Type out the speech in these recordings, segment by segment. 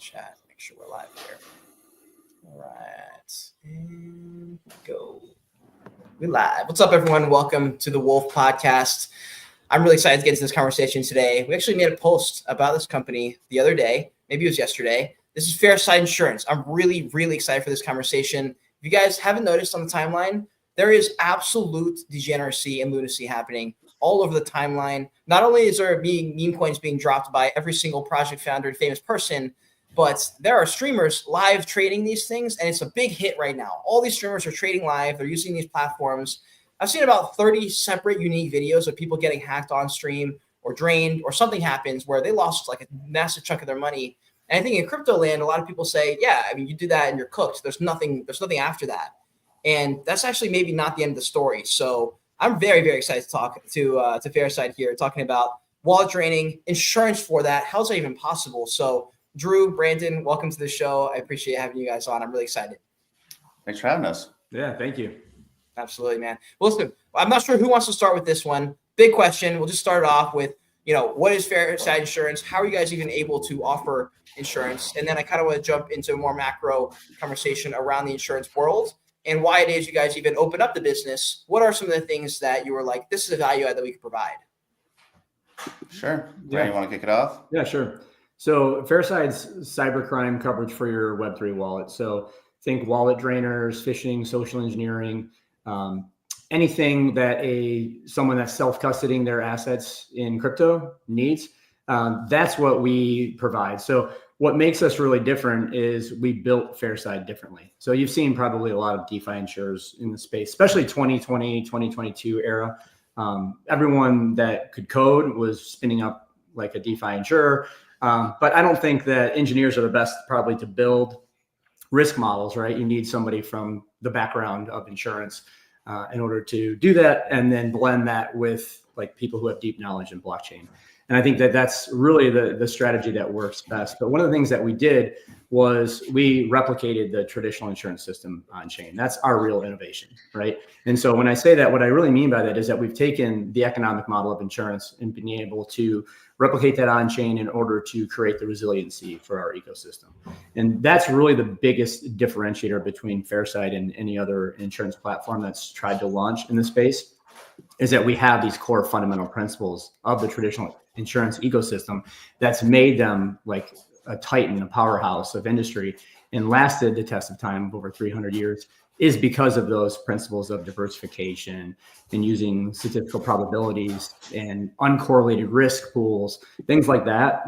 chat. Make sure we're live here. All right, and go. We live. What's up, everyone? Welcome to the Wolf Podcast. I'm really excited to get into this conversation today. We actually made a post about this company the other day. Maybe it was yesterday. This is Fairside Insurance. I'm really, really excited for this conversation. If you guys haven't noticed on the timeline, there is absolute degeneracy and lunacy happening all over the timeline. Not only is there being meme coins being dropped by every single project founder and famous person, but there are streamers live trading these things, and it's a big hit right now. All these streamers are trading live. They're using these platforms. I've seen about 30 separate unique videos of people getting hacked on stream or drained or something happens where they lost like a massive chunk of their money. And I think in crypto land, a lot of people say, yeah, I mean, you do that and you're cooked. There's nothing after that. And that's actually maybe not the end of the story. So I'm very, very excited to talk to Fairside here, talking about wallet draining, insurance for that. How's that even possible? So Drew, Brandon, welcome to the show. I appreciate having you guys on. I'm really excited. Thanks for having us. Yeah, thank you. Absolutely, man. Well, listen, I'm not sure who wants to start with this one. Big question. We'll just start it off with, what is Fairside Insurance? How are you guys even able to offer insurance? And then I kind of want to jump into a more macro conversation around the insurance world and why it is you guys even open up the business. What are some of the things that you were like, this is a value add that we could provide? Sure. Brandon, you want to kick it off? Yeah, sure. So Fairside's cybercrime coverage for your Web3 wallet. So think wallet drainers, phishing, social engineering, anything that someone that's self-custodying their assets in crypto needs. That's what we provide. So what makes us really different is we built Fairside differently. So you've seen probably a lot of DeFi insurers in the space, especially 2020, 2022 era. Everyone that could code was spinning up like a DeFi insurer. But I don't think that engineers are the best probably to build risk models, right? You need somebody from the background of insurance in order to do that, and then blend that with like people who have deep knowledge in blockchain. And I think that that's really the strategy that works best. But one of the things that we did was we replicated the traditional insurance system on chain. That's our real innovation, right? And so when I say that, what I really mean by that is that we've taken the economic model of insurance and been able to replicate that on chain in order to create the resiliency for our ecosystem. And that's really the biggest differentiator between Fairside and any other insurance platform that's tried to launch in the space, is that we have these core fundamental principles of the traditional insurance ecosystem that's made them like a titan, a powerhouse of industry, and lasted the test of time of over 300 years is because of those principles of diversification and using statistical probabilities and uncorrelated risk pools, things like that.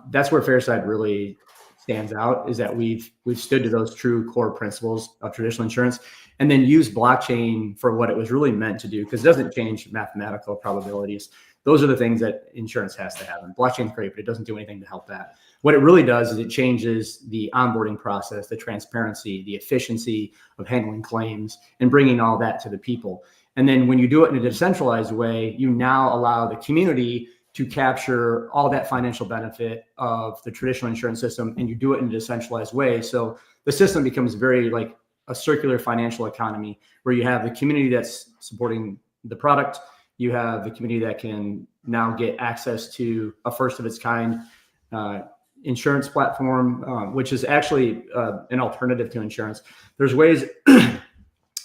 That's where Fairside really stands out, is that we've stood to those true core principles of traditional insurance and then use blockchain for what it was really meant to do, because it doesn't change mathematical probabilities. Those are the things that insurance has to have. And blockchain's great, but it doesn't do anything to help that. What it really does is it changes the onboarding process, the transparency, the efficiency of handling claims, and bringing all that to the people. And then when you do it in a decentralized way, you now allow the community to capture all that financial benefit of the traditional insurance system, and you do it in a decentralized way. So the system becomes very like a circular financial economy, where you have the community that's supporting the product, you have the community that can now get access to a first of its kind insurance platform, which is actually an alternative to insurance. There's ways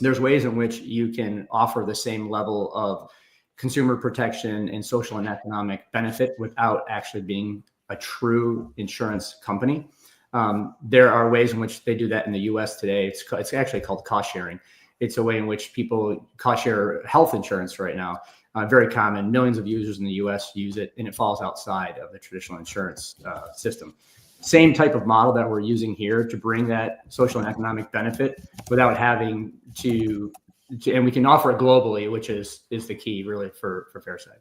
in which you can offer the same level of consumer protection and social and economic benefit without actually being a true insurance company. There are ways in which they do that in the US today. It's actually called cost sharing. It's a way in which people cost share health insurance right now. Very common. Millions of users in the US use it, and it falls outside of the traditional insurance system. Same type of model that we're using here to bring that social and economic benefit without having to and we can offer it globally, which is the key really for Fairside.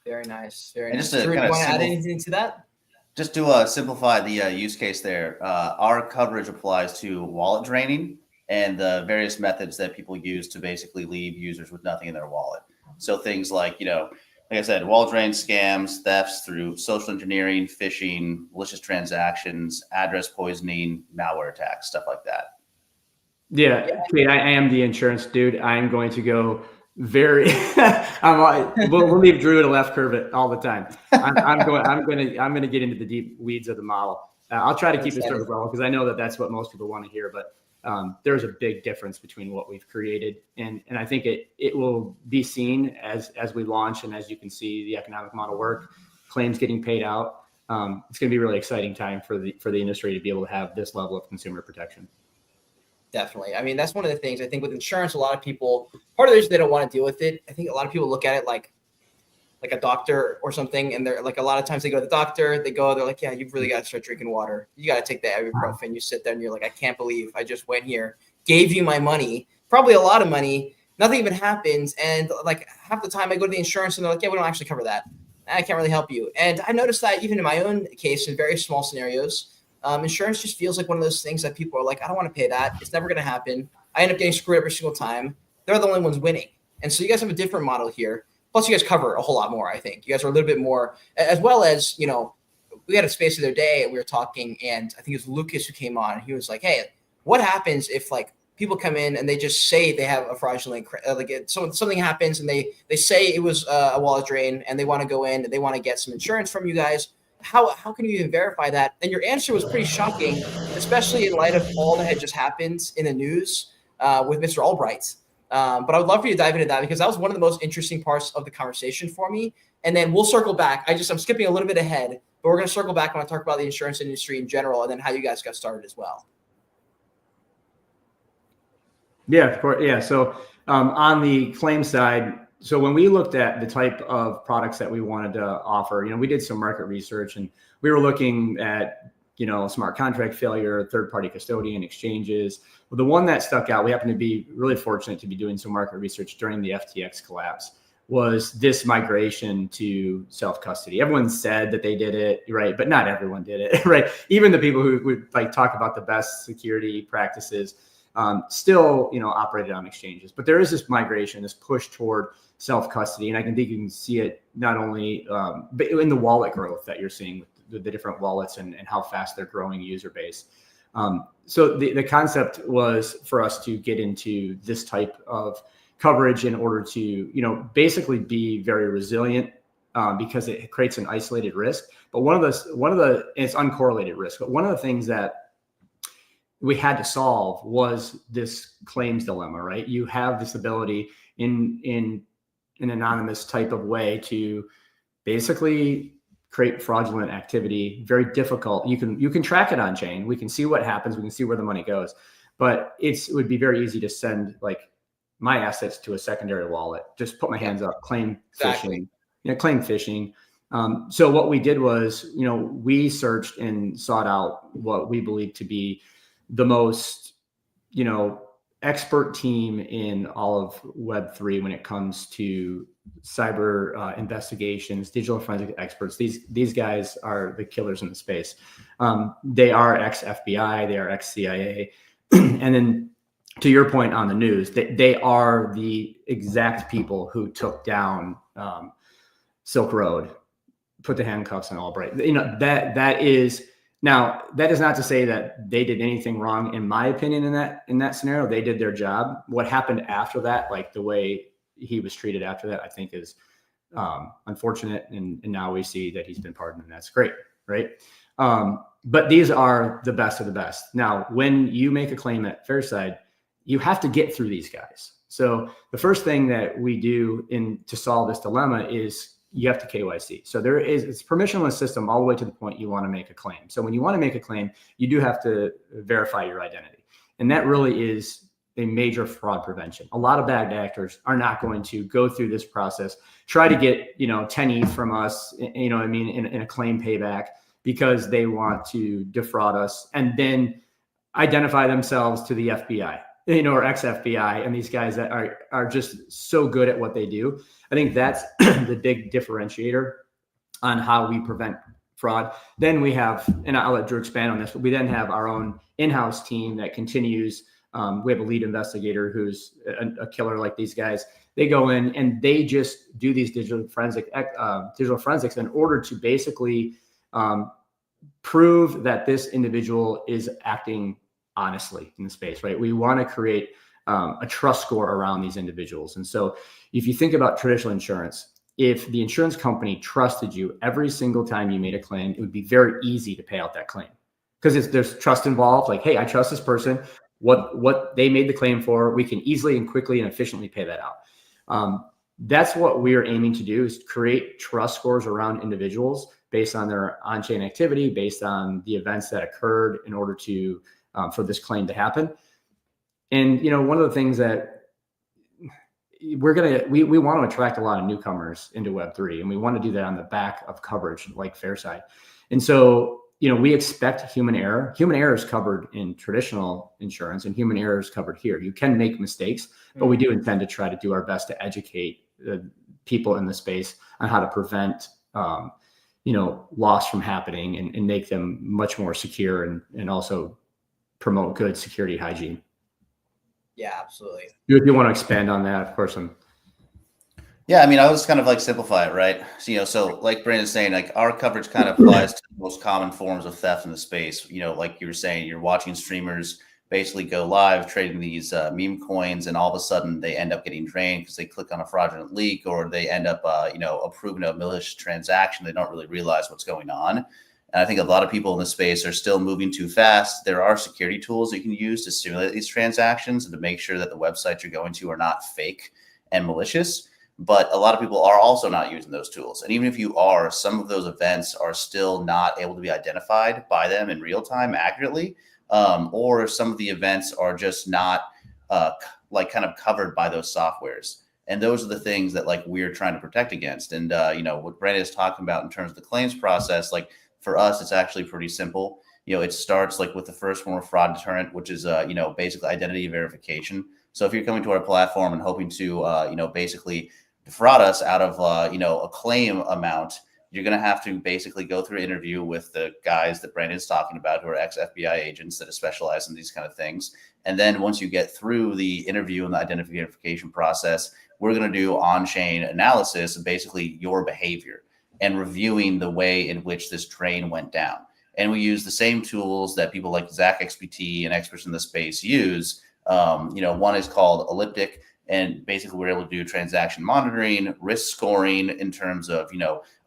Very nice. Very nice. Just to want to add anything to that? Just to simplify the use case there, our coverage applies to wallet draining and the various methods that people use to basically leave users with nothing in their wallet. So things like, like I said, wallet drain, scams, thefts through social engineering, phishing, malicious transactions, address poisoning, malware attacks, stuff like that. Yeah, Kate, I am the insurance dude. I am going to go very. We'll leave Drew to left curve it all the time. I'm going to get into the deep weeds of the model. I'll try to keep this surface level because I know that that's what most people want to hear. But there's a big difference between what we've created, and I think it will be seen as we launch and as you can see the economic model work, claims getting paid out. It's going to be a really exciting time for the industry to be able to have this level of consumer protection. Definitely. I mean, that's one of the things I think with insurance, a lot of people, part of the reason they don't want to deal with it, I think a lot of people look at it like a doctor or something. And they're like, a lot of times they go to the doctor, they're like, yeah, you've really got to start drinking water. You got to take the ibuprofen. You sit there and you're like, I can't believe I just went here, gave you my money, probably a lot of money. Nothing even happens. And like half the time I go to the insurance and they're like, yeah, we don't actually cover that. I can't really help you. And I noticed that even in my own case, in very small scenarios, insurance just feels like one of those things that people are like, I don't want to pay that. It's never going to happen. I end up getting screwed every single time. They're the only ones winning. And so you guys have a different model here. Plus you guys cover a whole lot more, I think. You guys are a little bit more, as well as, we had a space the other day and we were talking, and I think it was Lucas who came on. He was like, hey, what happens if like people come in and they just say they have a fraudulent, something happens and they say it was a wallet drain and they want to go in and they want to get some insurance from you guys. How can you even verify that? And your answer was pretty shocking, especially in light of all that had just happened in the news with Mr. Albright. But I would love for you to dive into that because that was one of the most interesting parts of the conversation for me. And then we'll circle back. I'm skipping a little bit ahead, but we're going to circle back when I talk about the insurance industry in general and then how you guys got started as well. Yeah, of course. Yeah. So on the claim side, so when we looked at the type of products that we wanted to offer, we did some market research and we were looking at, smart contract failure, third-party custodian exchanges. Well, the one that stuck out, we happened to be really fortunate to be doing some market research during the FTX collapse, was this migration to self-custody. Everyone said that they did it, right? But not everyone did it, right? Even the people who would like talk about the best security practices still, operated on exchanges. But there is this migration, this push toward self-custody. And I think you can see it not only but in the wallet growth that you're seeing with the different wallets and how fast they're growing user base. So the concept was for us to get into this type of coverage in order to, basically be very resilient because it creates an isolated risk. But one of the it's uncorrelated risk. But one of the things that we had to solve was this claims dilemma, right? You have this ability in an anonymous type of way to basically create fraudulent activity. Very difficult. You can track it on chain. We can see what happens. We can see where the money goes, but it would be very easy to send like my assets to a secondary wallet. Just put my hands up, claim phishing, claim phishing. So what we did was, we searched and sought out what we believe to be the most, expert team in all of Web3 when it comes to cyber investigations, digital forensic experts. These guys are the killers in the space. They are ex-FBI, they are ex-CIA. And then to your point on the news, they are the exact people who took down Silk Road, put the handcuffs on Albright. That is. Now, that is not to say that they did anything wrong, in my opinion, in that scenario. They did their job. What happened after that, like the way he was treated after that, I think is unfortunate. And now we see that he's been pardoned, and that's great, right? But these are the best of the best. Now, when you make a claim at Fairside, you have to get through these guys. So the first thing that we do to solve this dilemma is you have to KYC. So it's a permissionless system all the way to the point you want to make a claim. So when you want to make a claim, you do have to verify your identity. And that really is a major fraud prevention. A lot of bad actors are not going to go through this process, try to get, 10 ETH from us, in a claim payback because they want to defraud us and then identify themselves to the FBI, or ex-FBI, and these guys that are just so good at what they do. I think that's the big differentiator on how we prevent fraud. Then we have, and I'll let Drew expand on this, but we then have our own in-house team that continues. We have a lead investigator who's a killer like these guys. They go in and they just do these digital forensics in order to basically prove that this individual is acting honestly in the space, right? We want to create a trust score around these individuals. And so if you think about traditional insurance, if the insurance company trusted you every single time you made a claim, it would be very easy to pay out that claim because there's trust involved. Like, hey, I trust this person. What they made the claim for, we can easily and quickly and efficiently pay that out. That's what we're aiming to do, is create trust scores around individuals based on their on-chain activity, based on the events that occurred in order to for this claim to happen. And one of the things that we want to attract a lot of newcomers into Web3, and we want to do that on the back of coverage like Fairside. And so we expect human error. Human error is covered in traditional insurance, and human error is covered here. You can make mistakes, but we do intend to try to do our best to educate people in the space on how to prevent, loss from happening and make them much more secure and also promote good security hygiene. Yeah, absolutely. If you want to expand on that, of course. Yeah, I mean, I was kind of like simplify it, right? So, so like Brandon's saying, like our coverage kind of applies to the most common forms of theft in the space. Like you were saying, you're watching streamers basically go live trading these meme coins, and all of a sudden they end up getting drained because they click on a fraudulent leak, or they end up, approving a malicious transaction. They don't really realize what's going on. And I think a lot of people in the space are still moving too fast. There are security tools that you can use to simulate these transactions and to make sure that the websites you're going to are not fake and malicious. But a lot of people are also not using those tools. And even if you are, some of those events are still not able to be identified by them in real time accurately. Or some of the events are just not kind of covered by those softwares. And those are the things that like we're trying to protect against. And, what Brandon is talking about in terms of the claims process, like for us, it's actually pretty simple. It starts like with the first form of fraud deterrent, which is, basically identity verification. So if you're coming to our platform and hoping to, basically defraud us out of, a claim amount, you're going to have to basically go through an interview with the guys that Brandon's talking about, who are ex-FBI agents that specialize in these kind of things. And then once you get through the interview and the identity verification process, we're going to do on-chain analysis of basically your behavior and reviewing the way in which this drain went down. And we use the same tools that people like Zach XPT and experts in the space use. One is called Elliptic, and basically we're able to do transaction monitoring, risk scoring in terms of,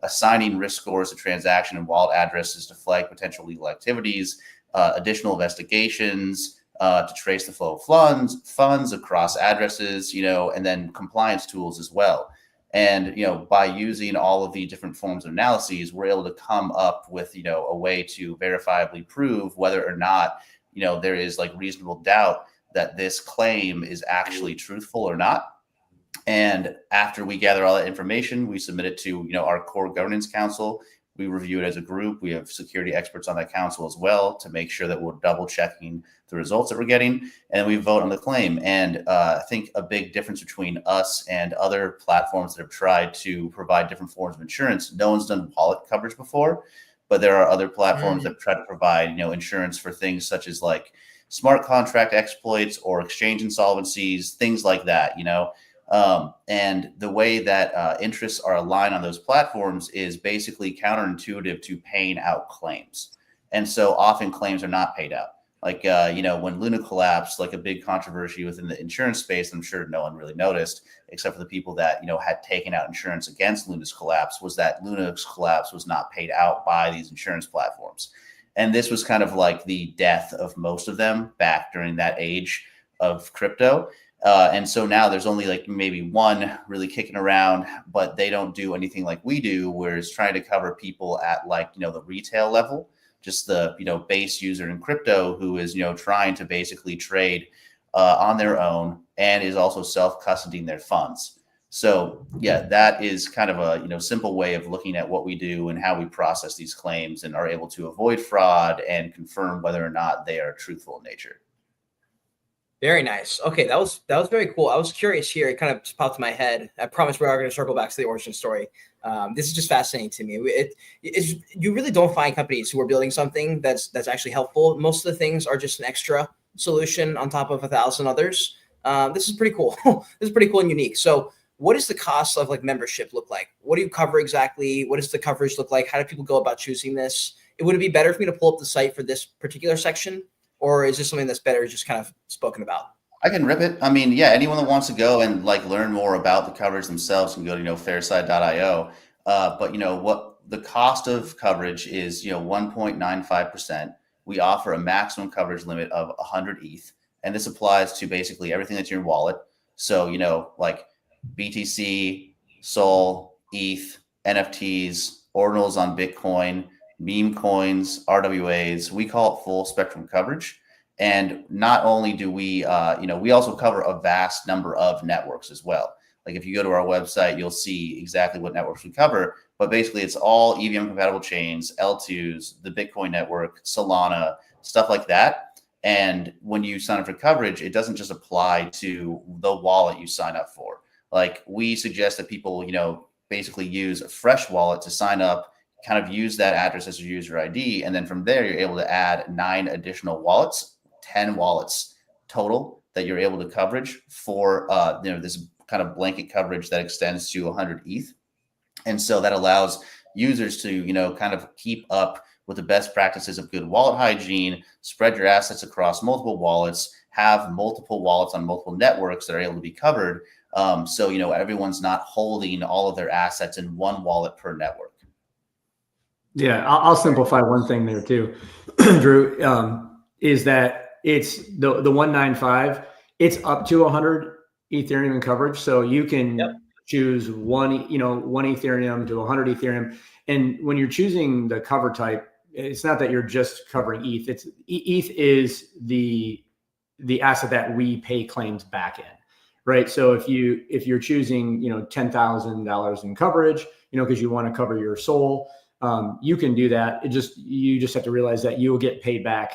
assigning risk scores to transaction and wallet addresses to flag potential legal activities, additional investigations to trace the flow of funds across addresses, and then compliance tools as well. And, by using all of the different forms of analyses, we're able to come up with, a way to verifiably prove whether or not, there is like reasonable doubt that this claim is actually truthful or not. And after we gather all that information, we submit it to, our core governance council. We review it as a group. We have security experts on that council as well to make sure that we're double checking the results that we're getting. And then we vote on the claim. And I think a big difference between us and other platforms that have tried to provide different forms of insurance, no one's done wallet coverage before, but there are other platforms that try to provide, insurance for things such as like smart contract exploits or exchange insolvencies, things like that, and the way that interests are aligned on those platforms is basically counterintuitive to paying out claims. And so often claims are not paid out. Like, when Luna collapsed, like a big controversy within the insurance space, I'm sure no one really noticed, except for the people that, had taken out insurance against Luna's collapse, was that Luna's collapse was not paid out by these insurance platforms. And this was kind of like the death of most of them back during that age of crypto. And so now there's only like maybe one really kicking around, but they don't do anything like we do, where it's trying to cover people at like, the retail level, just the, base user in crypto who is, trying to basically trade on their own and is also self-custodying their funds. So yeah, that is kind of a, simple way of looking at what we do and how we process these claims and are able to avoid fraud and confirm whether or not they are truthful in nature. Very nice. Okay, that was very cool. I was curious here. It kind of just popped in my head. I promise we are going to circle back to the origin story. This is just fascinating to me. You really don't find companies who are building something that's actually helpful. Most of the things are just an extra solution on top of 1,000 others. This is pretty cool. This is pretty cool and unique. So what does the cost of like membership look like? What do you cover exactly? What does the coverage look like? How do people go about choosing this? Would it be better for me to pull up the site for this particular section? Or is this something that's better just kind of spoken about? I can rip it. I mean, yeah, anyone that wants to go and like learn more about the coverage themselves can go to, fairside.io. But what the cost of coverage is, 1.95%. We offer a maximum coverage limit of 100 ETH. And this applies to basically everything that's in your wallet. So, like BTC, Sol, ETH, NFTs, ordinals on Bitcoin, meme coins, RWAs. We call it full spectrum coverage. And not only do we, we also cover a vast number of networks as well. Like if you go to our website, you'll see exactly what networks we cover. But basically, it's all EVM compatible chains, L2s, the Bitcoin network, Solana, stuff like that. And when you sign up for coverage, it doesn't just apply to the wallet you sign up for. Like we suggest that people, basically use a fresh wallet to sign up, kind of use that address as your user ID. And then from there, you're able to add 9 additional wallets. 10 wallets total that you're able to coverage for, this kind of blanket coverage that extends to 100 ETH. And so that allows users to, kind of keep up with the best practices of good wallet hygiene, spread your assets across multiple wallets, have multiple wallets on multiple networks that are able to be covered. So, everyone's not holding all of their assets in one wallet per network. Yeah, I'll simplify one thing there too, Drew, is that it's the 195, it's up to 100 Ethereum in coverage. So you can choose one Ethereum to 100 Ethereum. And when you're choosing the cover type, it's not that you're just covering ETH. It's ETH is the asset that we pay claims back in, right? So if you're choosing, $10,000 in coverage, because you want to cover your Sol, you can do that. You just have to realize that you will get paid back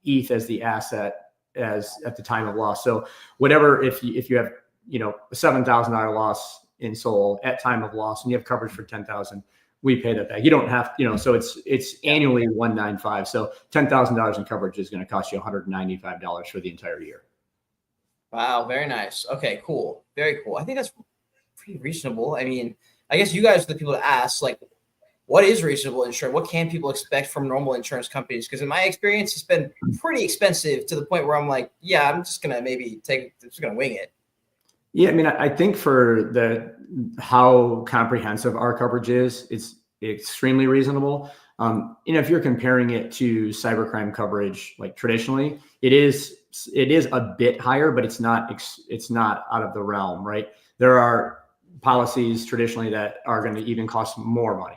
ETH as the asset as at the time of loss. So whatever, if you have, a $7,000 loss in Sol at time of loss and you have coverage for 10,000, we pay that back. You don't have, so it's annually 195. So $10,000 in coverage is going to cost you $195 for the entire year. Wow. Very nice. Okay, cool. Very cool. I think that's pretty reasonable. I mean, I guess you guys are the people to ask, like, what is reasonable insurance? What can people expect from normal insurance companies? Because in my experience, it's been pretty expensive to the point where I'm like, yeah, I'm just gonna wing it. Yeah, I mean, I think for how comprehensive our coverage is, it's extremely reasonable. If you're comparing it to cybercrime coverage, like traditionally, it is a bit higher, but it's not out of the realm, right? There are policies traditionally that are going to even cost more money.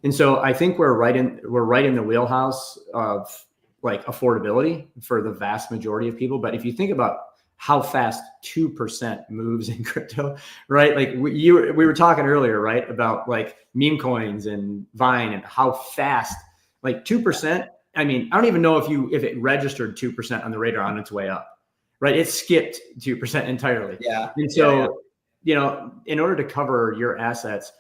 And so I think we're right in the wheelhouse of like affordability for the vast majority of people. But if you think about how fast 2% moves in crypto, right? Like we were talking earlier, right, about like meme coins and Vine and how fast like 2%. I mean, I don't even know if it registered 2% on the radar on its way up, right? It skipped 2% entirely. Yeah. And so, in order to cover your assets,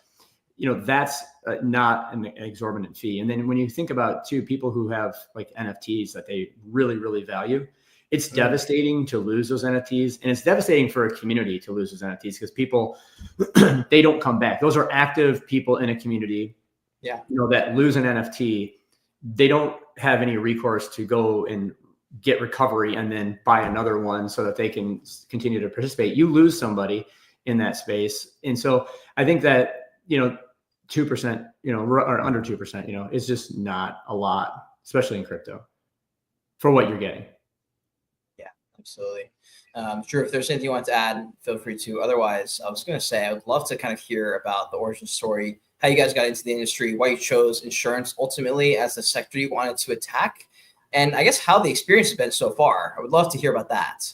that's not an exorbitant fee. And then when you think about people who have like NFTs that they really, really value, it's devastating to lose those NFTs. And it's devastating for a community to lose those NFTs because people, they don't come back. Those are active people in a community, that lose an NFT. They don't have any recourse to go and get recovery and then buy another one so that they can continue to participate. You lose somebody in that space. And so I think that, 2%, or under 2%, is just not a lot, especially in crypto for what you're getting. Yeah, absolutely. Sure. If there's anything you want to add, feel free to. Otherwise, I was going to say, I would love to kind of hear about the origin story, how you guys got into the industry, why you chose insurance ultimately as the sector you wanted to attack, and I guess how the experience has been so far. I would love to hear about that.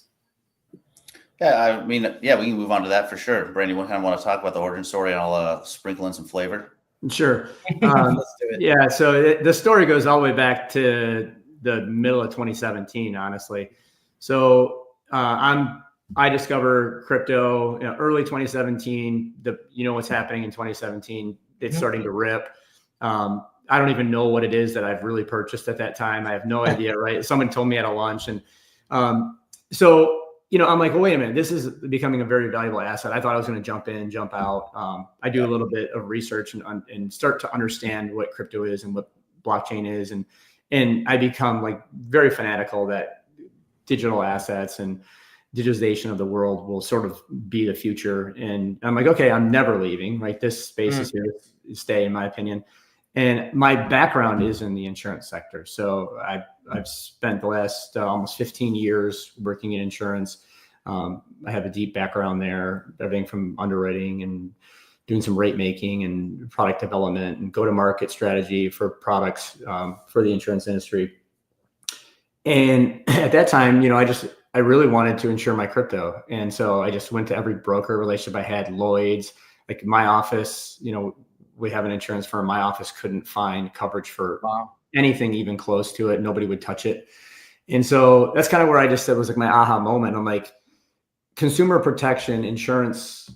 Yeah, I mean, we can move on to that for sure. Brandon, you kind of want to talk about the origin story, and I'll sprinkle in some flavor. Sure. Let's do it. Yeah. So the story goes all the way back to the middle of 2017, honestly. So I discover crypto early 2017. What's happening in 2017? It's starting to rip. I don't even know what it is that I've really purchased at that time. I have no idea. Right? Someone told me at a lunch, and so. I'm like, well, wait a minute, this is becoming a very valuable asset. I thought I was going to jump in, jump out. I do a little bit of research and start to understand what crypto is and what blockchain is. And I become like very fanatical that digital assets and digitization of the world will sort of be the future. And I'm like, okay, I'm never leaving. Like, this space is here to stay, in my opinion. And my background is in the insurance sector. So I've spent the last almost 15 years working in insurance. I have a deep background there, everything from underwriting and doing some rate making and product development and go-to-market strategy for products for the insurance industry. And at that time, I really wanted to insure my crypto. And so I just went to every broker relationship I had, Lloyd's, like my office, we have an insurance firm. My office couldn't find coverage for anything even close to it. Nobody would touch it. And so that's kind of where I just said was like my aha moment. I'm like, consumer protection insurance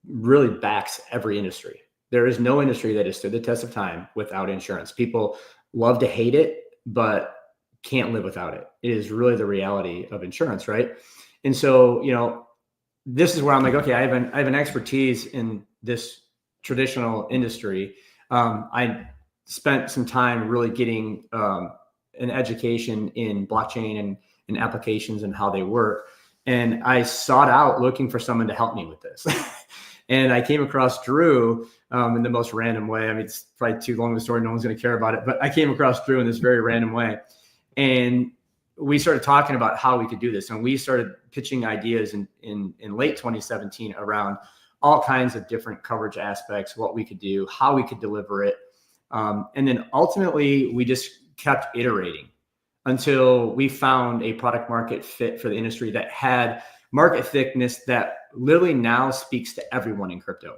really backs every industry. There is no industry that has stood the test of time without insurance. People love to hate it, but can't live without it. It is really the reality of insurance, right? And so, this is where I'm like, okay, I have an expertise in this traditional industry. I spent some time really getting an education in blockchain and applications and how they work. And I sought out looking for someone to help me with this. And I came across Drew in the most random way. I mean, it's probably too long of a story. No one's going to care about it. But I came across Drew in this very random way. And we started talking about how we could do this. And we started pitching ideas in late 2017 around all kinds of different coverage aspects, what we could do, how we could deliver it. And then ultimately, we just kept iterating until we found a product market fit for the industry that had market thickness that literally now speaks to everyone in crypto.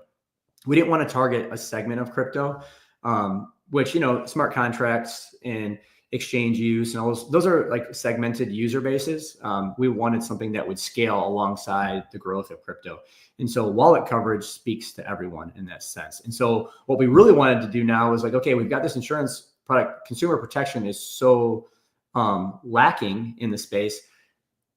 We didn't want to target a segment of crypto, which, smart contracts and exchange use and all those are like segmented user bases. We wanted something that would scale alongside the growth of crypto. And so wallet coverage speaks to everyone in that sense. And so what we really wanted to do now is like, okay, we've got this insurance product. Consumer protection is so lacking in the space.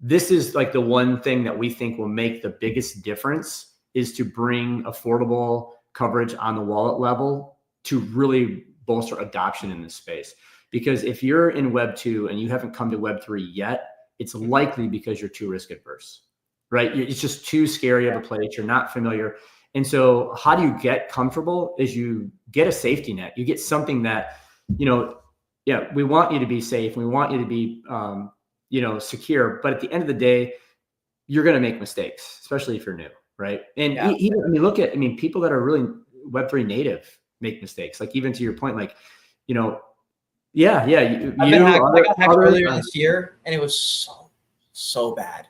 This is like the one thing that we think will make the biggest difference is to bring affordable coverage on the wallet level to really bolster adoption in this space. Because if you're in Web 2 and you haven't come to Web 3 yet, it's likely because you're too risk adverse, right? It's just too scary of a place. You're not familiar. And so how do you get comfortable is you get a safety net. You get something that, we want you to be safe. We want you to be, secure. But at the end of the day, you're going to make mistakes, especially if you're new, right? And even, people that are really Web3 native make mistakes. Like even to your point, like, I got hacked earlier this year, and it was so bad.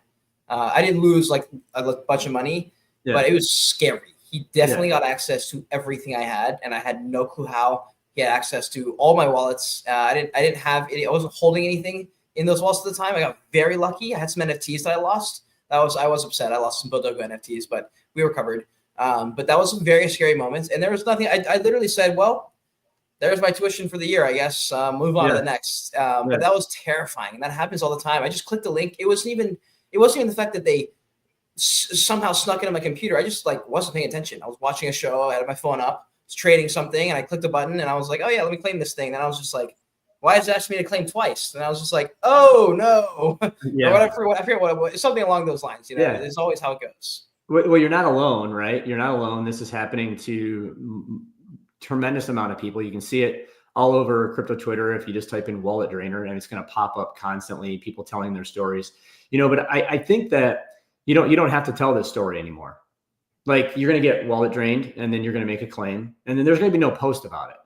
I didn't lose like a bunch of money, but it was scary. He definitely got access to everything I had, and I had no clue how he had access to all my wallets. I didn't have any. I wasn't holding anything in those wallets at the time. I got very lucky. I had some NFTs that I lost. I was upset. I lost some Bodogo NFTs, but we recovered. But that was some very scary moments, and there was nothing. I literally said, well, there's my tuition for the year, I guess. Move on to the next. But that was terrifying. And that happens all the time. I just clicked the link. It wasn't even the fact that they somehow snuck into my computer. I just wasn't paying attention. I was watching a show. I had my phone up, was trading something, and I clicked a button, and I was like, oh yeah, let me claim this thing. And I was just like, why is it asking me to claim twice? And I was just like, oh no, or whatever. I forget what it was. Something along those lines. It's always how it goes. Well, you're not alone, right? You're not alone. This is happening to tremendous amount of people. You can see it all over crypto Twitter. If you just type in wallet drainer, and it's going to pop up constantly, people telling their stories, but I think that you don't have to tell this story anymore. Like you're going to get wallet drained, and then you're going to make a claim, and then there's going to be no post about it.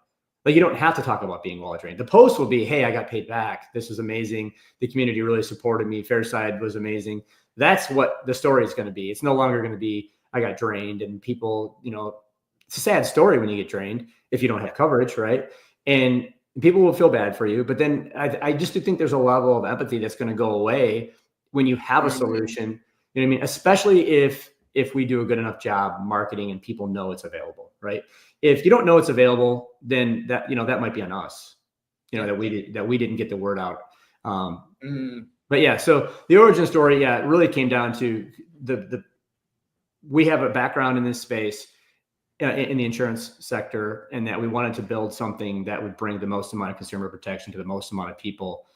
Like you don't have to talk about being wallet drained. The post will be, hey, I got paid back. This was amazing. The community really supported me. Fairside was amazing. That's what the story is going to be. It's no longer going to be, I got drained, and people, it's a sad story when you get drained if you don't have coverage, right? And people will feel bad for you. But then I just do think there's a level of empathy that's going to go away when you have a solution. You know what I mean? Especially if we do a good enough job marketing and people know it's available, right? If you don't know it's available, then that might be on us, that we didn't get the word out. But yeah, so the origin story, it really came down to we have a background in this space in the insurance sector, and that we wanted to build something that would bring the most amount of consumer protection to the most amount of people.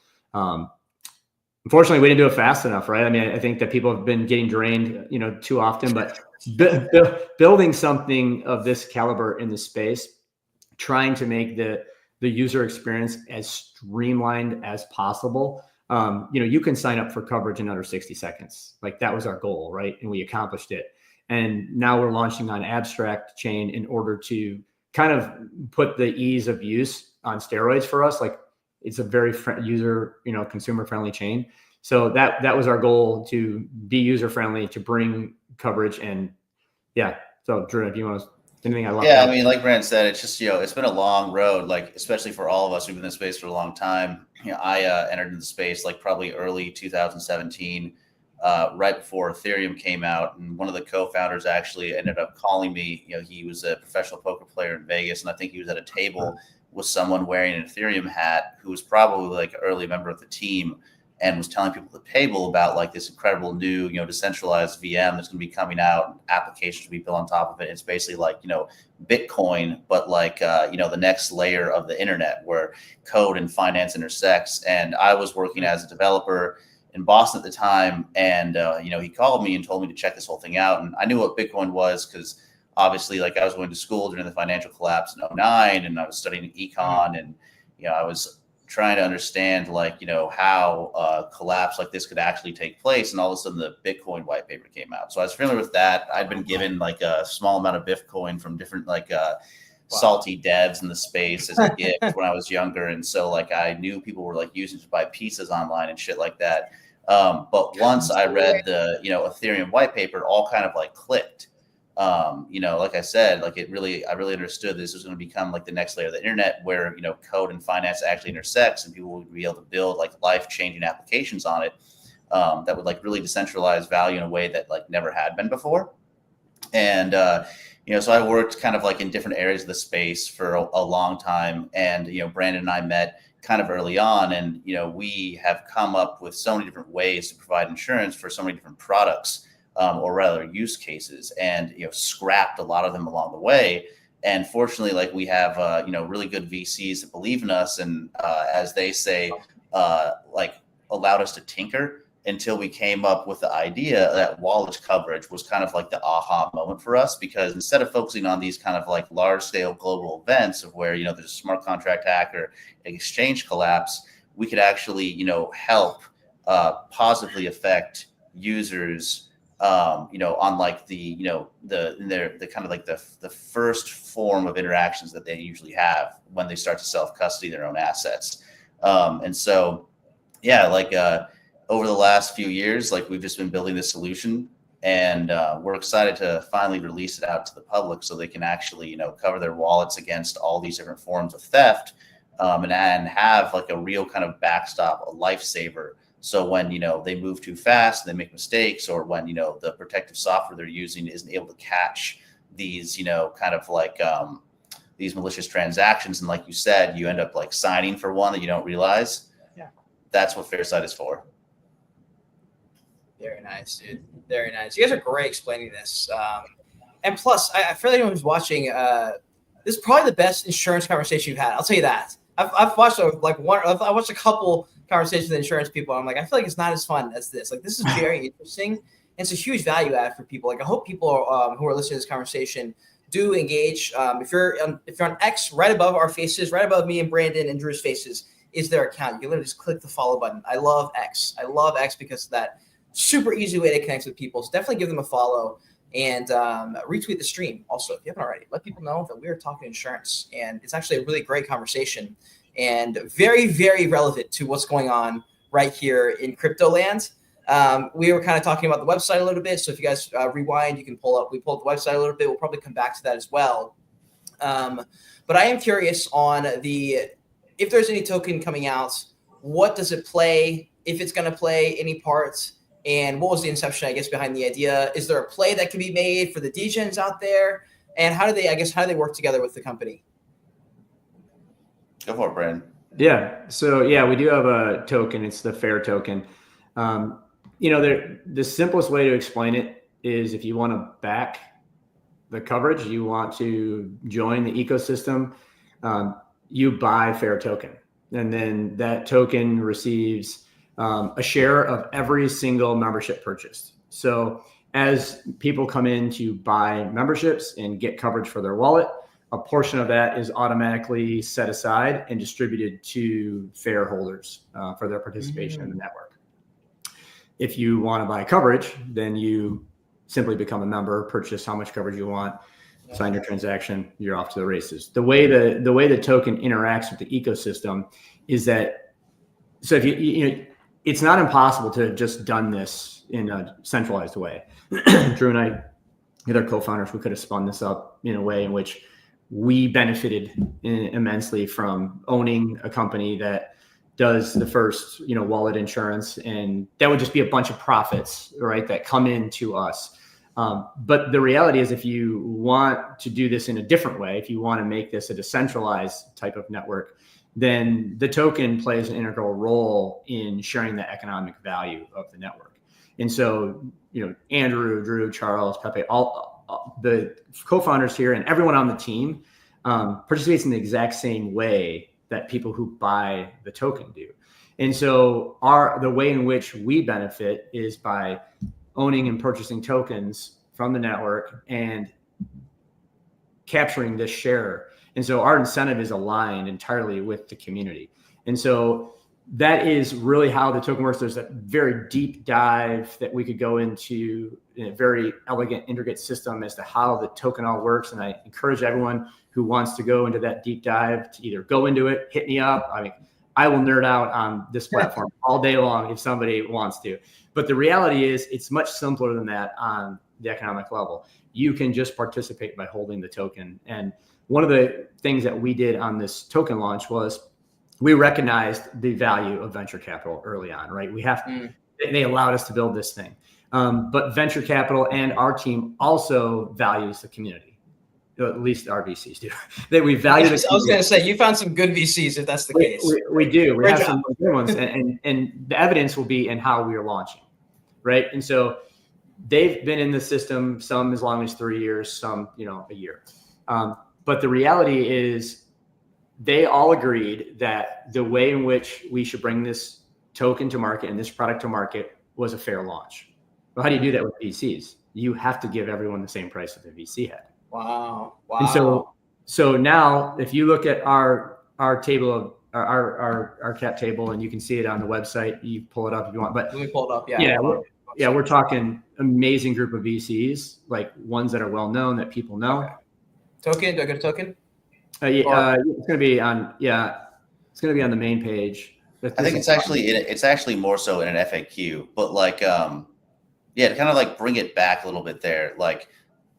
Unfortunately, we didn't do it fast enough, right? I mean, I think that people have been getting drained, too often, but building something of this caliber in the space, trying to make the user experience as streamlined as possible. You can sign up for coverage in under 60 seconds. Like that was our goal, right? And we accomplished it. And now we're launching on Abstract Chain in order to kind of put the ease of use on steroids for us. Like it's a very user, consumer friendly chain. So that was our goal, to be user friendly, to bring coverage. And yeah. So Drew, if you want to, anything I love. Yeah, I mean, like Brandon said, it's just, it's been a long road, like, especially for all of us who've been in the space for a long time. I entered into the space like probably early 2017, right before Ethereum came out. And one of the co-founders actually ended up calling me. He was a professional poker player in Vegas. And I think he was at a table with someone wearing an Ethereum hat who was probably like an early member of the team, and was telling people at the table about like this incredible new, decentralized VM that's going to be coming out, applications to be built on top of it. It's basically like, Bitcoin, but like, the next layer of the internet where code and finance intersects. And I was working as a developer in Boston at the time. And, he called me and told me to check this whole thing out. And I knew what Bitcoin was because obviously like I was going to school during the financial collapse in 2009, and I was studying econ, and, I was trying to understand like, how a collapse like this could actually take place. And all of a sudden the Bitcoin white paper came out. So I was familiar with that. I'd been given like a small amount of Bitcoin from different like salty devs in the space as a gift when I was younger. And so like I knew people were like using it to buy pizzas online and shit like that. But once I read the, Ethereum white paper, all kind of like clicked. Like I said, like I really understood this was going to become like the next layer of the internet where, code and finance actually intersects, and people would be able to build like life-changing applications on it that would like really decentralize value in a way that like never had been before. And, so I worked kind of like in different areas of the space for a long time. And, Brandon and I met kind of early on, and, we have come up with so many different ways to provide insurance for so many different products. Or rather use cases, and scrapped a lot of them along the way. And fortunately, like we have really good VCs that believe in us, and as they say, like allowed us to tinker until we came up with the idea that wallet coverage was kind of like the aha moment for us. Because instead of focusing on these kind of like large scale global events of where there's a smart contract hack or an exchange collapse, we could actually help positively affect users on like the kind of like the first form of interactions that they usually have when they start to self-custody their own assets. And so, yeah, like over the last few years, like we've just been building this solution, and we're excited to finally release it out to the public so they can actually, cover their wallets against all these different forms of theft, and have like a real kind of backstop, a lifesaver. So when, they move too fast, they make mistakes, or when, the protective software they're using isn't able to catch these, kind of like these malicious transactions. And like you said, you end up like signing for one that you don't realize. Yeah. That's what Fairsight is for. Very nice, dude. Very nice. You guys are great explaining this. And plus, I feel like anyone who's watching, this is probably the best insurance conversation you've had. I'll tell you that. I've watched I watched a couple conversations with insurance people. And I'm like, I feel like it's not as fun as this. Like, this is very interesting. And it's a huge value add for people. Like, I hope people who are listening to this conversation do engage. If you're on X, right above our faces, right above me and Brandon and Drew's faces is their account. You can literally just click the follow button. I love X. I love X because of that super easy way to connect with people. So definitely give them a follow. And retweet the stream also, if you haven't already. Let people know that we are talking insurance, and it's actually a really great conversation and very, very relevant to what's going on right here in crypto land. We were kind of talking about the website a little bit, so if you guys rewind, you can we pulled up the website a little bit. We'll probably come back to that as well. But I am curious on if there's any token coming out, what does it play, if it's going to play any parts, and what was the inception, I guess, behind the idea? Is there a play that can be made for the degens out there? And how do they work together with the company? Go for it, Brandon. Yeah. So yeah, we do have a token. It's the FAIR token. The simplest way to explain it is if you want to back the coverage, you want to join the ecosystem, you buy FAIR token. And then that token receives a share of every single membership purchased. So as people come in to buy memberships and get coverage for their wallet, a portion of that is automatically set aside and distributed to FAIR holders for their participation in the network. If you want to buy coverage, then you simply become a member, purchase how much coverage you want, sign your transaction, you're off to the races. The way the token interacts with the ecosystem is that, so if you it's not impossible to have just done this in a centralized way. Drew and I, with our co-founders, we could have spun this up in a way in which we benefited immensely from owning a company that does the first, wallet insurance, and that would just be a bunch of profits, right, that come into us. But the reality is, if you want to do this in a different way, if you want to make this a decentralized type of network, then the token plays an integral role in sharing the economic value of the network. And so, Andrew, Drew, Charles, Pepe, all the co-founders here and everyone on the team participates in the exact same way that people who buy the token do. And so the way in which we benefit is by owning and purchasing tokens from the network and capturing this share. And so our incentive is aligned entirely with the community. And so that is really how the token works. There's a very deep dive that we could go into in a very elegant, intricate system as to how the token all works. And I encourage everyone who wants to go into that deep dive to either go into it, hit me up. I mean, I will nerd out on this platform all day long if somebody wants to. But the reality is it's much simpler than that on the economic level. You can just participate by holding the token. And one of the things that we did on this token launch was we recognized the value of venture capital early on, right? They allowed us to build this thing. But venture capital and our team also values the community. At least our VCs do. That we value. I was going to say, you found some good VCs if that's the case. We do. We have some good ones, and the evidence will be in how we are launching, right? And so they've been in the system, some as long as 3 years, some a year. But the reality is, they all agreed that the way in which we should bring this token to market and this product to market was a fair launch. Well, how do you do that with VCs? You have to give everyone the same price that the VC had. Wow. And so now, if you look at our table of our cap table, and you can see it on the website, you pull it up if you want. But let me pull it up. We're talking amazing group of VCs, like ones that are well known that people know. Okay. Token? Do I get a token? It's going to be on. It's going to be on the main page. I think it's actually more so in an FAQ, but to kind of like bring it back a little bit there, like.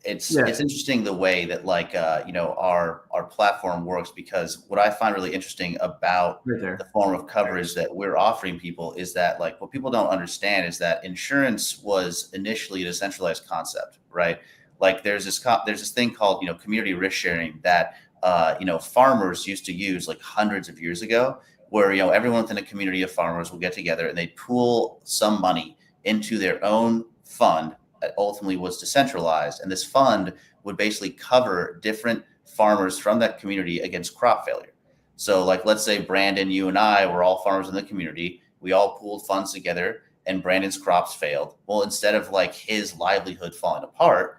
It's interesting the way that our platform works, because what I find really interesting about the form of coverage that we're offering people is that, like, what people don't understand is that insurance was initially a decentralized concept, right? Like there's this thing called community risk sharing that farmers used to use like hundreds of years ago, where everyone within a community of farmers will get together and they pool some money into their own fund that ultimately was decentralized. And this fund would basically cover different farmers from that community against crop failure. So like, let's say Brandon, you and I were all farmers in the community. We all pooled funds together and Brandon's crops failed. Well, instead of like his livelihood falling apart,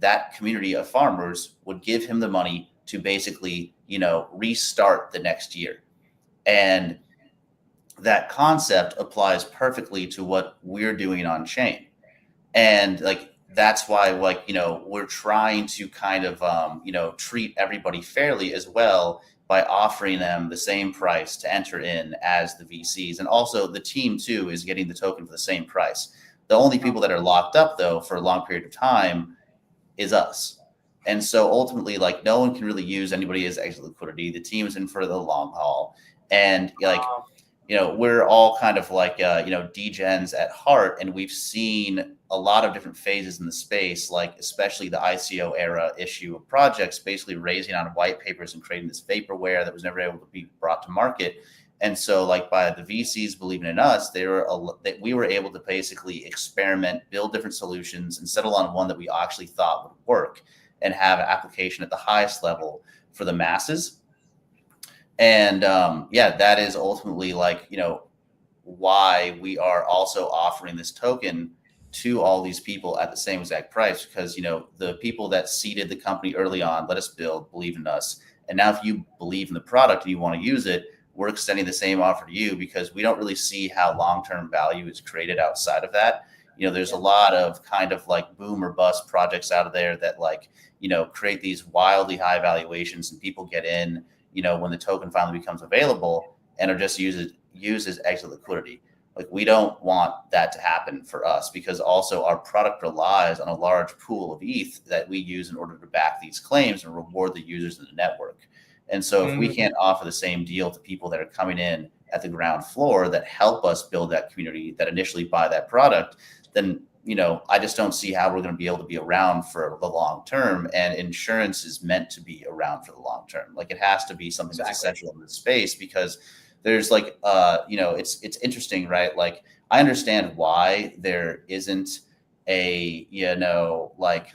that community of farmers would give him the money to basically, restart the next year. And that concept applies perfectly to what we're doing on chain. And like, that's why, we're trying to kind of, treat everybody fairly as well by offering them the same price to enter in as the VCs. And also the team too is getting the token for the same price. The only people that are locked up though, for a long period of time is us. And so ultimately, like, no one can really use anybody as exit liquidity. The team is in for the long haul. And we're all kind of like, degens at heart. And we've seen a lot of different phases in the space, like especially the ICO era issue of projects basically raising on white papers and creating this vaporware that was never able to be brought to market. And so like by the VCs believing in us, we were able to basically experiment, build different solutions, and settle on one that we actually thought would work and have an application at the highest level for the masses. And that is ultimately like, why we are also offering this token to all these people at the same exact price, because, you know, the people that seeded the company early on, let us build, believe in us. And now if you believe in the product and you want to use it, we're extending the same offer to you, because we don't really see how long-term value is created outside of that. You know, there's a lot of kind of like boom or bust projects out of there that, like, you know, create these wildly high valuations, and people get in, you know, when the token finally becomes available, and are just used as exit liquidity. Like, we don't want that to happen for us, because also our product relies on a large pool of ETH that we use in order to back these claims and reward the users in the network. And so if we can't offer the same deal to people that are coming in at the ground floor that help us build that community that initially buy that product, then, you know, I just don't see how we're going to be able to be around for the long term. And insurance is meant to be around for the long term. Like, it has to be something that's essential in this space, because there's like, you know, it's interesting, right? Like, I understand why there isn't a, you know, like,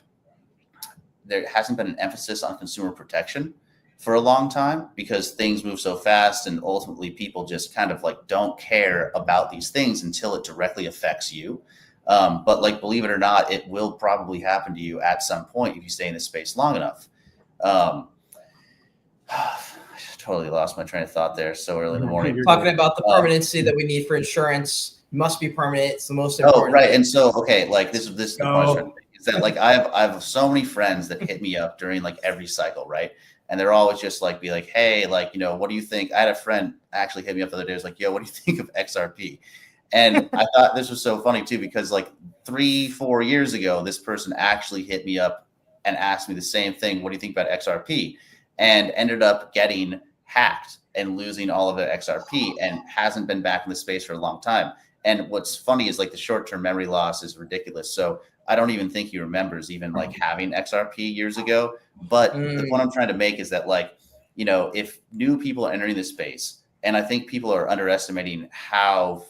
there hasn't been an emphasis on consumer protection for a long time, because things move so fast, and ultimately people just kind of like don't care about these things until it directly affects you. But like, believe it or not, it will probably happen to you at some point if you stay in this space long enough. I totally lost my train of thought there so early in the morning. Talking about the permanency that we need for insurance. It must be permanent. It's the most important. Oh, right. And so, okay, like this is the question, is that, like, I have so many friends that hit me up during like every cycle, right? And they're always just like, be like, hey, like, you know, what do you think? I had a friend actually hit me up the other day. Was like, yo, what do you think of XRP? And I thought this was so funny too, because like 3-4 years ago, this person actually hit me up and asked me the same thing. What do you think about XRP? And ended up getting hacked and losing all of their XRP, and hasn't been back in the space for a long time. And what's funny is, like, the short-term memory loss is ridiculous. So I don't even think he remembers even like having XRP years ago. But the point I'm trying to make is that, like, you know, if new people are entering the space, and I think people are underestimating how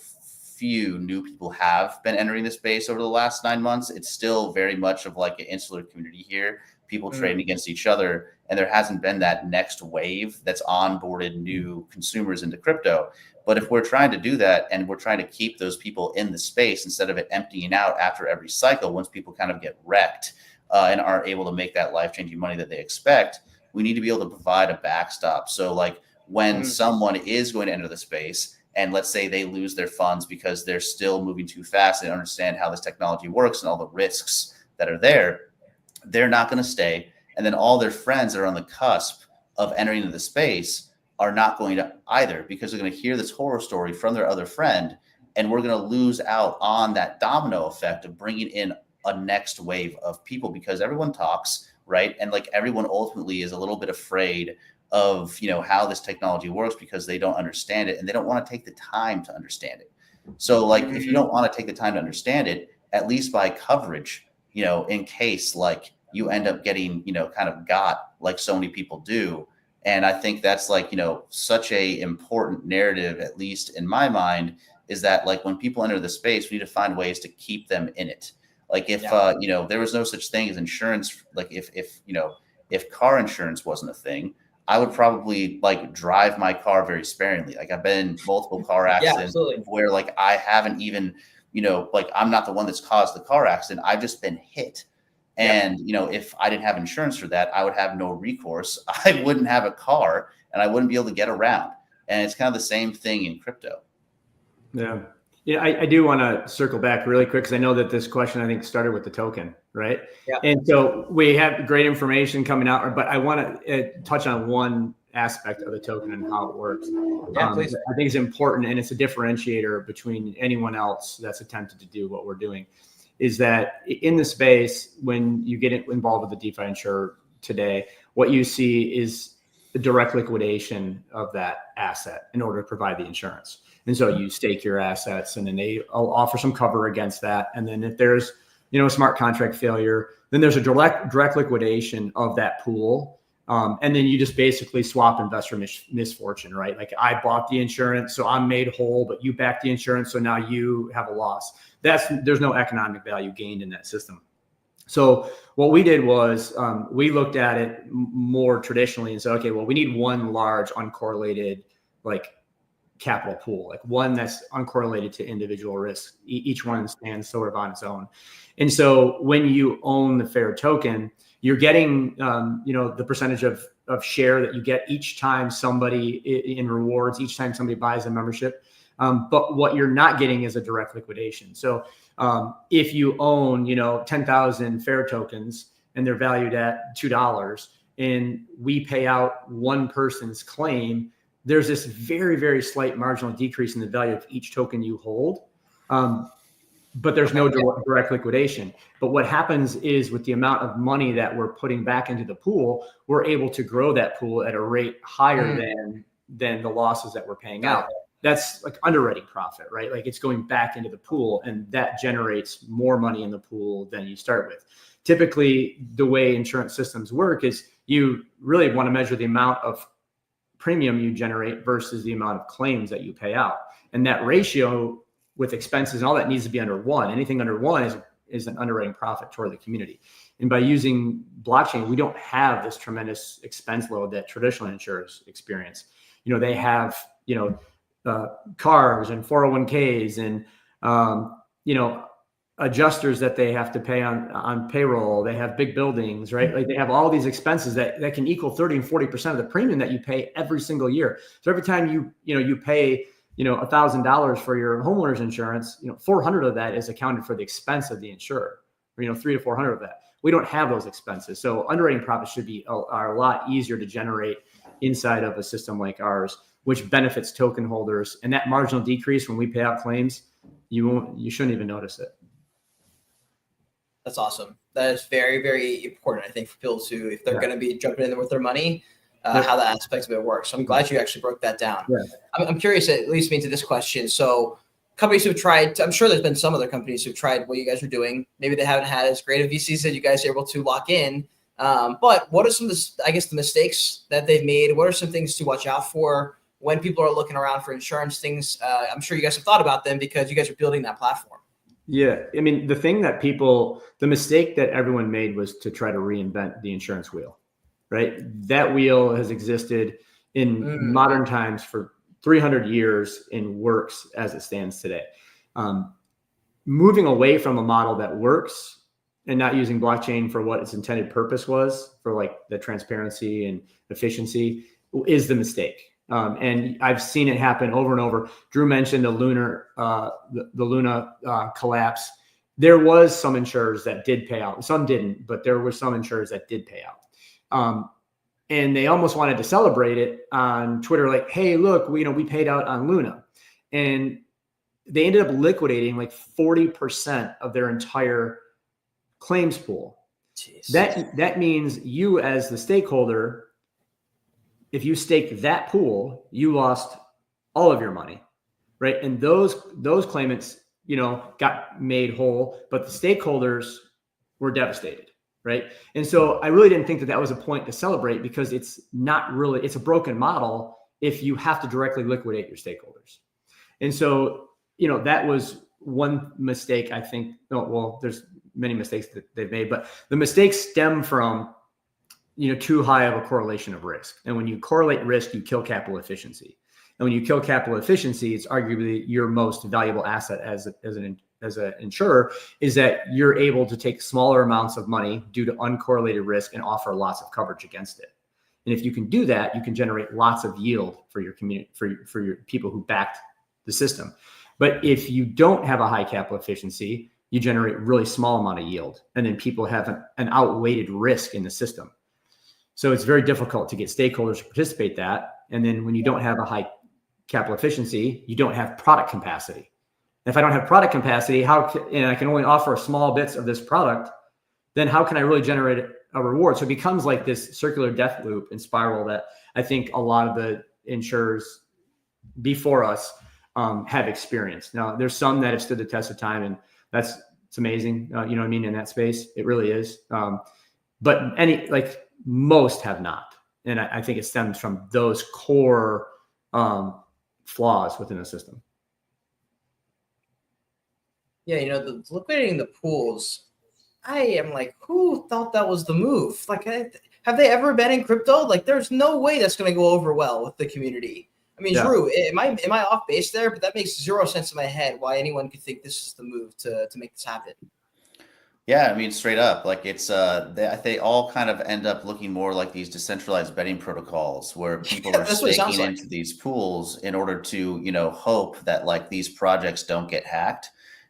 few new people have been entering the space over the last 9 months. It's still very much of like an insular community here, people trading against each other. And there hasn't been that next wave that's onboarded new consumers into crypto. But if we're trying to do that, and we're trying to keep those people in the space instead of it emptying out after every cycle, once people kind of get wrecked and aren't able to make that life-changing money that they expect, we need to be able to provide a backstop. So like, when someone is going to enter the space, and let's say they lose their funds because they're still moving too fast, they don't understand how this technology works and all the risks that are there, they're not going to stay. And then all their friends that are on the cusp of entering into the space are not going to either, because they're going to hear this horror story from their other friend, and we're going to lose out on that domino effect of bringing in a next wave of people, because everyone talks, right? And like, everyone ultimately is a little bit afraid of, you know, how this technology works, because they don't understand it and they don't want to take the time to understand it. So like, if you don't want to take the time to understand it, at least buy coverage, you know, in case like you end up getting, you know, kind of got, like so many people do. And I think that's like, you know, such a important narrative, at least in my mind, is that like, when people enter the space, we need to find ways to keep them in it. Like, if you know, there was no such thing as insurance, like if you know, if car insurance wasn't a thing, I would probably like drive my car very sparingly. Like, I've been in multiple car accidents where like I haven't even, you know, like, I'm not the one that's caused the car accident. I've just been hit. And, you know, if I didn't have insurance for that, I would have no recourse. I wouldn't have a car, and I wouldn't be able to get around. And it's kind of the same thing in crypto. Yeah. Yeah, I do want to circle back really quick, because I know that this question, I think, started with the token, right? Yeah. And so we have great information coming out, but I want to touch on one aspect of the token and how it works. Yeah, please. I think it's important, and it's a differentiator between anyone else that's attempted to do what we're doing, is that in the space, when you get involved with the DeFi insurer today, what you see is the direct liquidation of that asset in order to provide the insurance. And so you stake your assets, and then they'll offer some cover against that. And then if there's, you know, a smart contract failure, then there's a direct liquidation of that pool. And then you just basically swap investor misfortune, right? Like, I bought the insurance, so I'm made whole, but you backed the insurance, so now you have a loss. There's no economic value gained in that system. So what we did was we looked at it more traditionally and said, okay, well, we need one large uncorrelated, like, capital pool, like one that's uncorrelated to individual risk. Each one stands sort of on its own. And so when you own the FAIR token, you're getting, the percentage of share that you get each time somebody in rewards, each time somebody buys a membership. But what you're not getting is a direct liquidation. So if you own, 10,000 FAIR tokens and they're valued at $2 and we pay out one person's claim, there's this very, very slight marginal decrease in the value of each token you hold. But there's no direct liquidation. But what happens is with the amount of money that we're putting back into the pool, we're able to grow that pool at a rate higher than the losses that we're paying out. That's like underwriting profit, right? Like it's going back into the pool, and that generates more money in the pool than you start with. Typically, the way insurance systems work is you really want to measure the amount of premium you generate versus the amount of claims that you pay out. And that ratio with expenses and all that needs to be under 1. Anything under 1 is an underwriting profit toward the community. And by using blockchain, we don't have this tremendous expense load that traditional insurers experience. They have, cars and 401ks and, adjusters that they have to pay on payroll. They have big buildings, right? Like they have all these expenses that can equal 30 and 40% of the premium that you pay every single year. So every time you pay, $1,000 for your homeowner's insurance, 400 of that is accounted for the expense of the insurer, or, 300 to 400 of that. We don't have those expenses. So underwriting profits are a lot easier to generate inside of a system like ours, which benefits token holders. And that marginal decrease when we pay out claims, you shouldn't even notice it. That's awesome. That is very, very important, I think, for people to, if they're going to be jumping in there with their money, how that aspect of it works. So I'm glad you actually broke that down. Yeah. I'm curious, it leads me to this question. So companies who've tried, I'm sure there's been some other companies who've tried what you guys are doing. Maybe they haven't had as great of VCs that you guys are able to lock in. But what are some of the mistakes that they've made? What are some things to watch out for when people are looking around for insurance things? I'm sure you guys have thought about them because you guys are building that platform. Yeah. I mean, the mistake that everyone made was to try to reinvent the insurance wheel, right? That wheel has existed in modern times for 300 years and works as it stands today. Moving away from a model that works and not using blockchain for what its intended purpose was, for like the transparency and efficiency, is the mistake. And I've seen it happen over and over. Drew mentioned the Luna collapse. There was some insurers that did pay out. Some didn't, but there were some insurers that did pay out. And they almost wanted to celebrate it on Twitter, like, hey, look, we paid out on Luna. And they ended up liquidating like 40% of their entire claims pool. Jeez. That means you as the stakeholder, if you staked that pool, you lost all of your money, right? And those claimants, got made whole, but the stakeholders were devastated, right? And so I really didn't think that was a point to celebrate, because it's a broken model if you have to directly liquidate your stakeholders. And so, that was one mistake, I think. There's many mistakes that they've made, but the mistakes stem from too high of a correlation of risk. And when you correlate risk, you kill capital efficiency. And when you kill capital efficiency, it's arguably your most valuable asset as an insurer, is that you're able to take smaller amounts of money due to uncorrelated risk and offer lots of coverage against it. And if you can do that, you can generate lots of yield for your community, for your people who backed the system. But if you don't have a high capital efficiency, you generate really small amount of yield, and then people have an outweighted risk in the system. So it's very difficult to get stakeholders to participate that. And then when you don't have a high capital efficiency, you don't have product capacity. And if I don't have product capacity, and I can only offer small bits of this product, then how can I really generate a reward? So it becomes like this circular death loop and spiral that I think a lot of the insurers before us have experienced. Now, there's some that have stood the test of time, and it's amazing. You know what I mean? In that space, it really is. But most have not. And I think it stems from those core flaws within the system. Yeah, the liquidating the pools, I am like, who thought that was the move? Like, have they ever been in crypto? Like, there's no way that's going to go over well with the community. I mean, Yeah. Drew, am I off base there? But that makes zero sense in my head why anyone could think this is the move to make this happen. Yeah, I mean, straight up, like it's they all kind of end up looking more like these decentralized betting protocols where people are That's what it sounds staking like. into these pools in order to, hope that like these projects don't get hacked,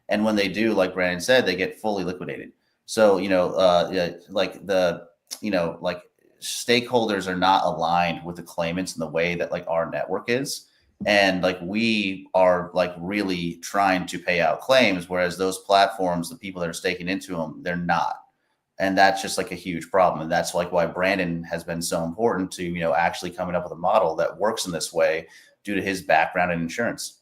and when they do, like Brandon said, they get fully liquidated. So yeah, like like stakeholders are not aligned with the claimants in the way that like our network is. And like we are like really trying to pay out claims, whereas those platforms, the people that are staking into them, they're not. And that's just like a huge problem. And that's like why Brandon has been so important to, actually coming up with a model that works in this way due to his background in insurance.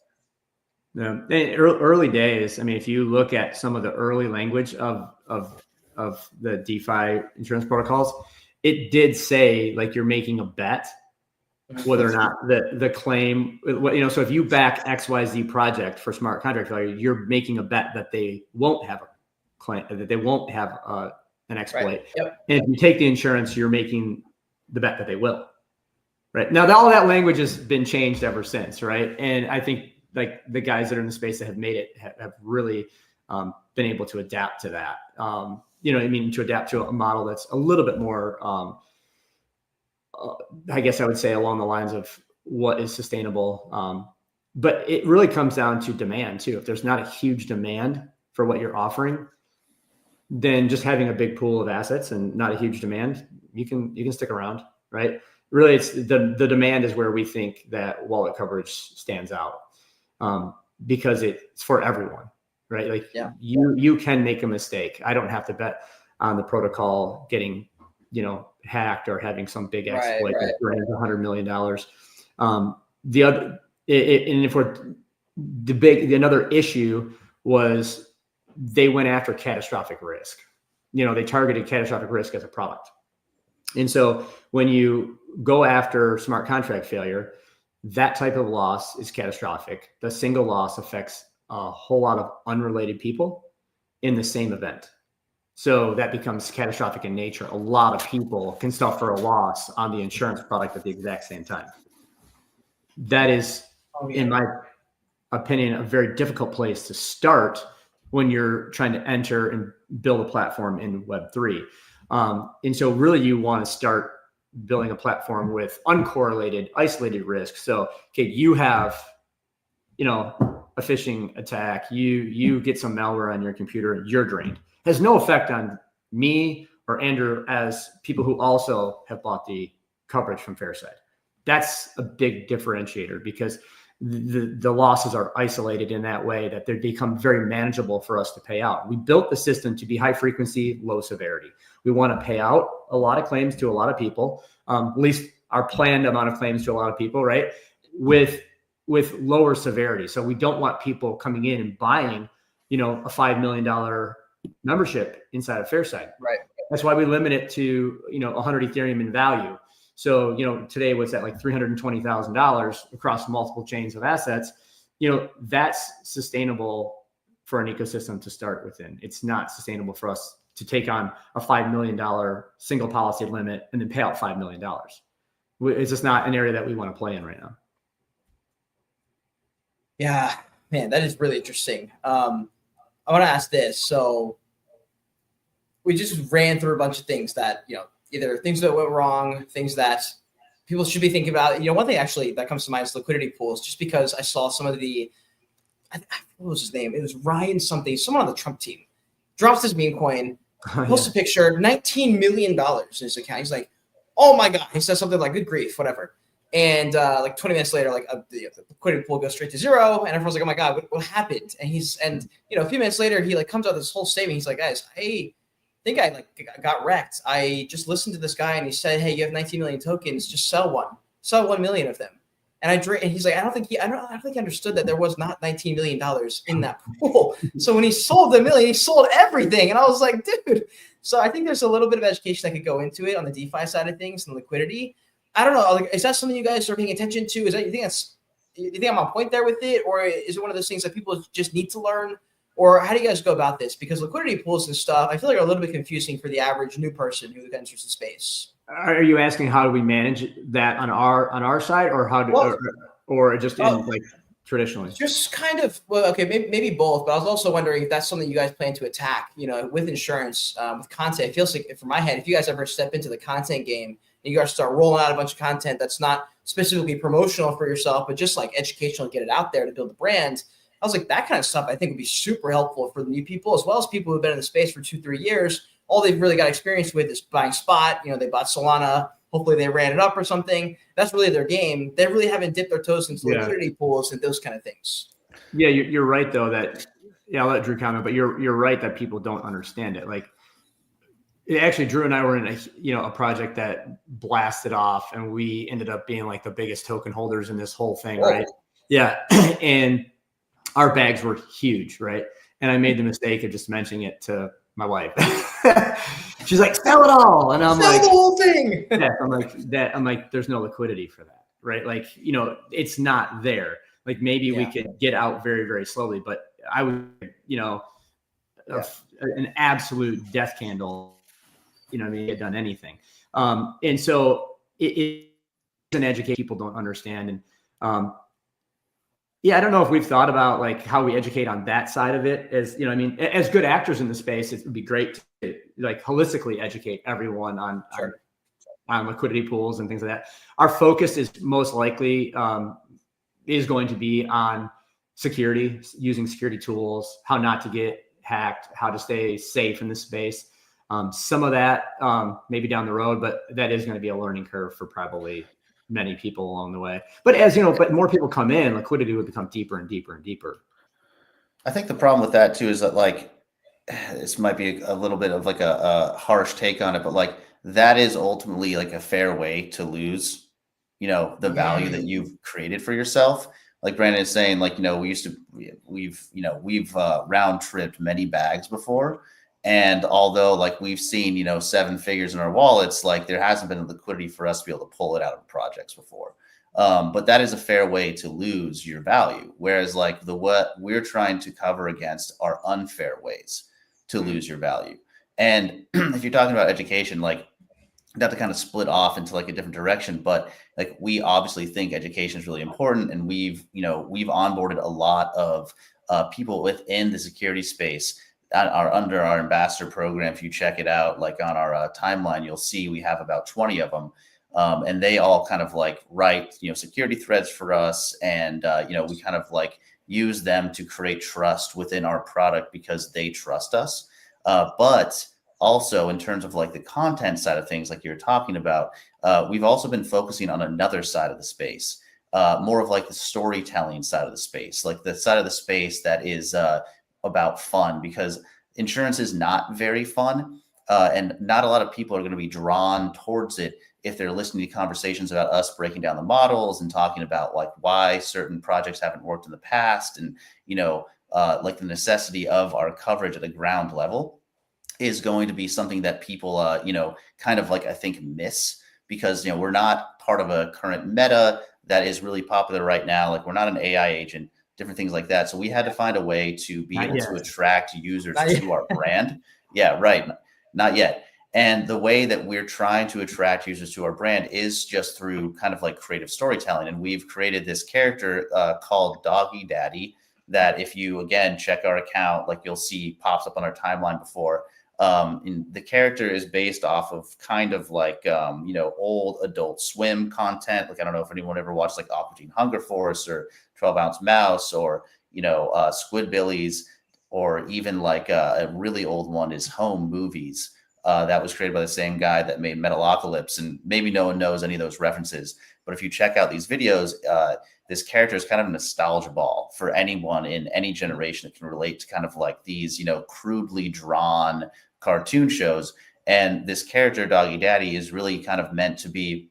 Yeah. Early days. I mean, if you look at some of the early language of the DeFi insurance protocols, it did say like you're making a bet whether or not the claim, so if you back XYZ project for smart contract failure, you're making a bet that they won't have a claim, that they won't have an exploit. Right. Yep. And if you take the insurance, you're making the bet that they will. Right. Now, all of that language has been changed ever since. Right. And I think like the guys that are in the space that have made it have really been able to adapt to that. To adapt to a model that's a little bit more, I guess I would say along the lines of what is sustainable. But it really comes down to demand too. If there's not a huge demand for what you're offering, then just having a big pool of assets and not a huge demand, you can stick around, right? Really, it's the demand is where we think that wallet coverage stands out, because it's for everyone, right? Like you can make a mistake. I don't have to bet on the protocol getting hacked or having some big exploit that brings $100 million. Another issue was they went after catastrophic risk. They targeted catastrophic risk as a product. And so when you go after smart contract failure, that type of loss is catastrophic. The single loss affects a whole lot of unrelated people in the same event. So that becomes catastrophic in nature. A lot of people can suffer a loss on the insurance product at the exact same time. That is, in my opinion, a very difficult place to start when you're trying to enter and build a platform in Web3. And so really you want to start building a platform with uncorrelated, isolated risk. So, okay, you have, a phishing attack, you get some malware on your computer, you're drained. Has no effect on me or Andrew as people who also have bought the coverage from Fairside. That's a big differentiator because the losses are isolated in that way that they become very manageable for us to pay out. We built the system to be high frequency, low severity. We want to pay out a lot of claims to a lot of people, at least our planned amount of claims to a lot of people, right? With lower severity. So we don't want people coming in and buying, a $5 million membership inside of Fairside. Right. That's why we limit it to, 100 Ethereum in value. So, today was at like $320,000 across multiple chains of assets. That's sustainable for an ecosystem to start within. It's not sustainable for us to take on a $5 million single policy limit and then pay out $5 million. It's just not an area that we want to play in right now. Yeah, man, that is really interesting. I want to ask this. So we just ran through a bunch of things that, either things that went wrong, things that people should be thinking about. One thing actually that comes to mind is liquidity pools, just because I saw some of what was his name? It was Ryan something, someone on the Trump team, drops his meme coin, posts a picture, $19 million in his account. He's like, oh my God. He says something like, good grief, whatever. And like 20 minutes later, like the liquidity pool goes straight to zero. And everyone's like, oh my God, what happened? And a few minutes later, he like comes out with this whole statement. He's like, guys, I think I got wrecked. I just listened to this guy and he said, hey, you have 19 million tokens, just sell 1 million of them. And he's like, I don't think he understood that there was not $19 million in that pool. So when he sold the million, he sold everything. And I was like, dude. So I think there's a little bit of education that could go into it on the DeFi side of things and liquidity. I don't know. Like, is that something you guys are paying attention to? You think I'm on point there with it? Or is it one of those things that people just need to learn? Or how do you guys go about this? Because liquidity pools and stuff, I feel like are a little bit confusing for the average new person who enters the space. Are you asking how do we manage that on our side, or how do? or just in Oh. like traditionally? Just kind of, well, okay, maybe both, but I was also wondering if that's something you guys plan to attack, with insurance, with content. It feels like, from my head, if you guys ever step into the content game and you guys start rolling out a bunch of content that's not specifically promotional for yourself, but just like educational, get it out there to build the brand. I was like, that kind of stuff I think would be super helpful for the new people, as well as people who've been in the space for 2-3 years. All they've really got experience with is buying spot. They bought Solana. Hopefully they ran it up or something. That's really their game. They really haven't dipped their toes into liquidity pools and those kind of things. Yeah, you're right though that, I'll let Drew comment, but you're right that people don't understand it. Like, actually, Drew and I were in a project that blasted off, and we ended up being like the biggest token holders in this whole thing, right? Yeah, and our bags were huge, right? And I made the mistake of just mentioning it to my wife. She's like, "Sell it all," and I'm Sell like, the whole thing. Yeah, I'm like, there's no liquidity for that, right? Like, it's not there. Like, maybe we could get out very, very slowly, but I would, an absolute death candle. Get done anything. And so it's an educate people don't understand. And I don't know if we've thought about like how we educate on that side of it. As as good actors in the space, it would be great to like holistically educate everyone on liquidity pools and things like that. Our focus is most likely is going to be on security, using security tools, how not to get hacked, how to stay safe in the space. Some of that maybe down the road, but that is going to be a learning curve for probably many people along the way. But but more people come in, liquidity would become deeper and deeper and deeper. I think the problem with that too is that like, this might be a little bit of like a harsh take on it, but like that is ultimately like a fair way to lose, the value that you've created for yourself. Like Brandon is saying, like, we've round tripped many bags before. And although like we've seen, 7 figures in our wallets, like there hasn't been liquidity for us to be able to pull it out of projects before. But that is a fair way to lose your value. Whereas like what we're trying to cover against are unfair ways to lose your value. And if you're talking about education, like not to kind of split off into like a different direction, but like we obviously think education is really important. And we've onboarded a lot of people within the security space are under our ambassador program. If you check it out, like on our timeline, you'll see we have about 20 of them. And they all kind of like write, security threads for us. And, we kind of like use them to create trust within our product because they trust us. But also in terms of like the content side of things, like you're talking about, we've also been focusing on another side of the space, more of like the storytelling side of the space, like the side of the space that is about fun, because insurance is not very fun. And not a lot of people are going to be drawn towards it if they're listening to conversations about us breaking down the models and talking about like why certain projects haven't worked in the past. And, like the necessity of our coverage at a ground level is going to be something that people, kind of like, I think miss because, we're not part of a current meta that is really popular right now. Like we're not an AI agent, different things like that. So we had to find a way to be able to attract users to our brand. Yeah, right. Not yet. And the way that we're trying to attract users to our brand is just through kind of like creative storytelling. And we've created this character called Doggy Daddy that if you, again, check our account, like you'll see pops up on our timeline before. And the character is based off of kind of like, old Adult Swim content. Like, I don't know if anyone ever watched like Aqua Teen Hunger Force or 12 Ounce Mouse or, Squidbillies, or even like a really old one is Home Movies. That was created by the same guy that made Metalocalypse, and maybe no one knows any of those references. But if you check out these videos, this character is kind of a nostalgia ball for anyone in any generation that can relate to kind of like these, crudely drawn cartoon shows. And this character, Doggy Daddy, is really kind of meant to be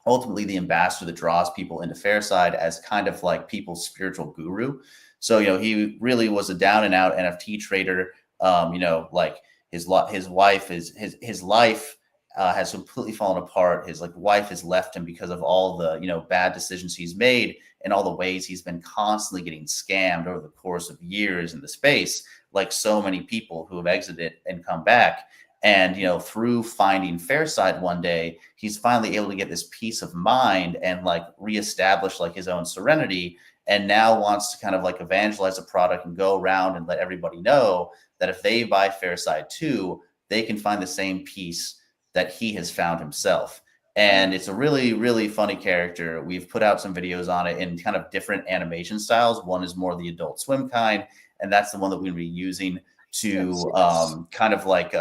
ultimately the ambassador that draws people into Fairside as kind of like people's spiritual guru. So, he really was a down and out NFT trader. Like his wife his life has completely fallen apart. His wife has left him because of all the, bad decisions he's made and all the ways he's been constantly getting scammed over the course of years in the space, like so many people who have exited and come back. And, through finding Fairside one day, he's finally able to get this peace of mind and like reestablish like his own serenity, and now wants to kind of like evangelize the product and go around and let everybody know that if they buy Fairside too, they can find the same peace that he has found himself. And it's a really, really funny character. We've put out some videos on it in kind of different animation styles. One is more the Adult Swim kind, and that's the one that we'll be using to kind of like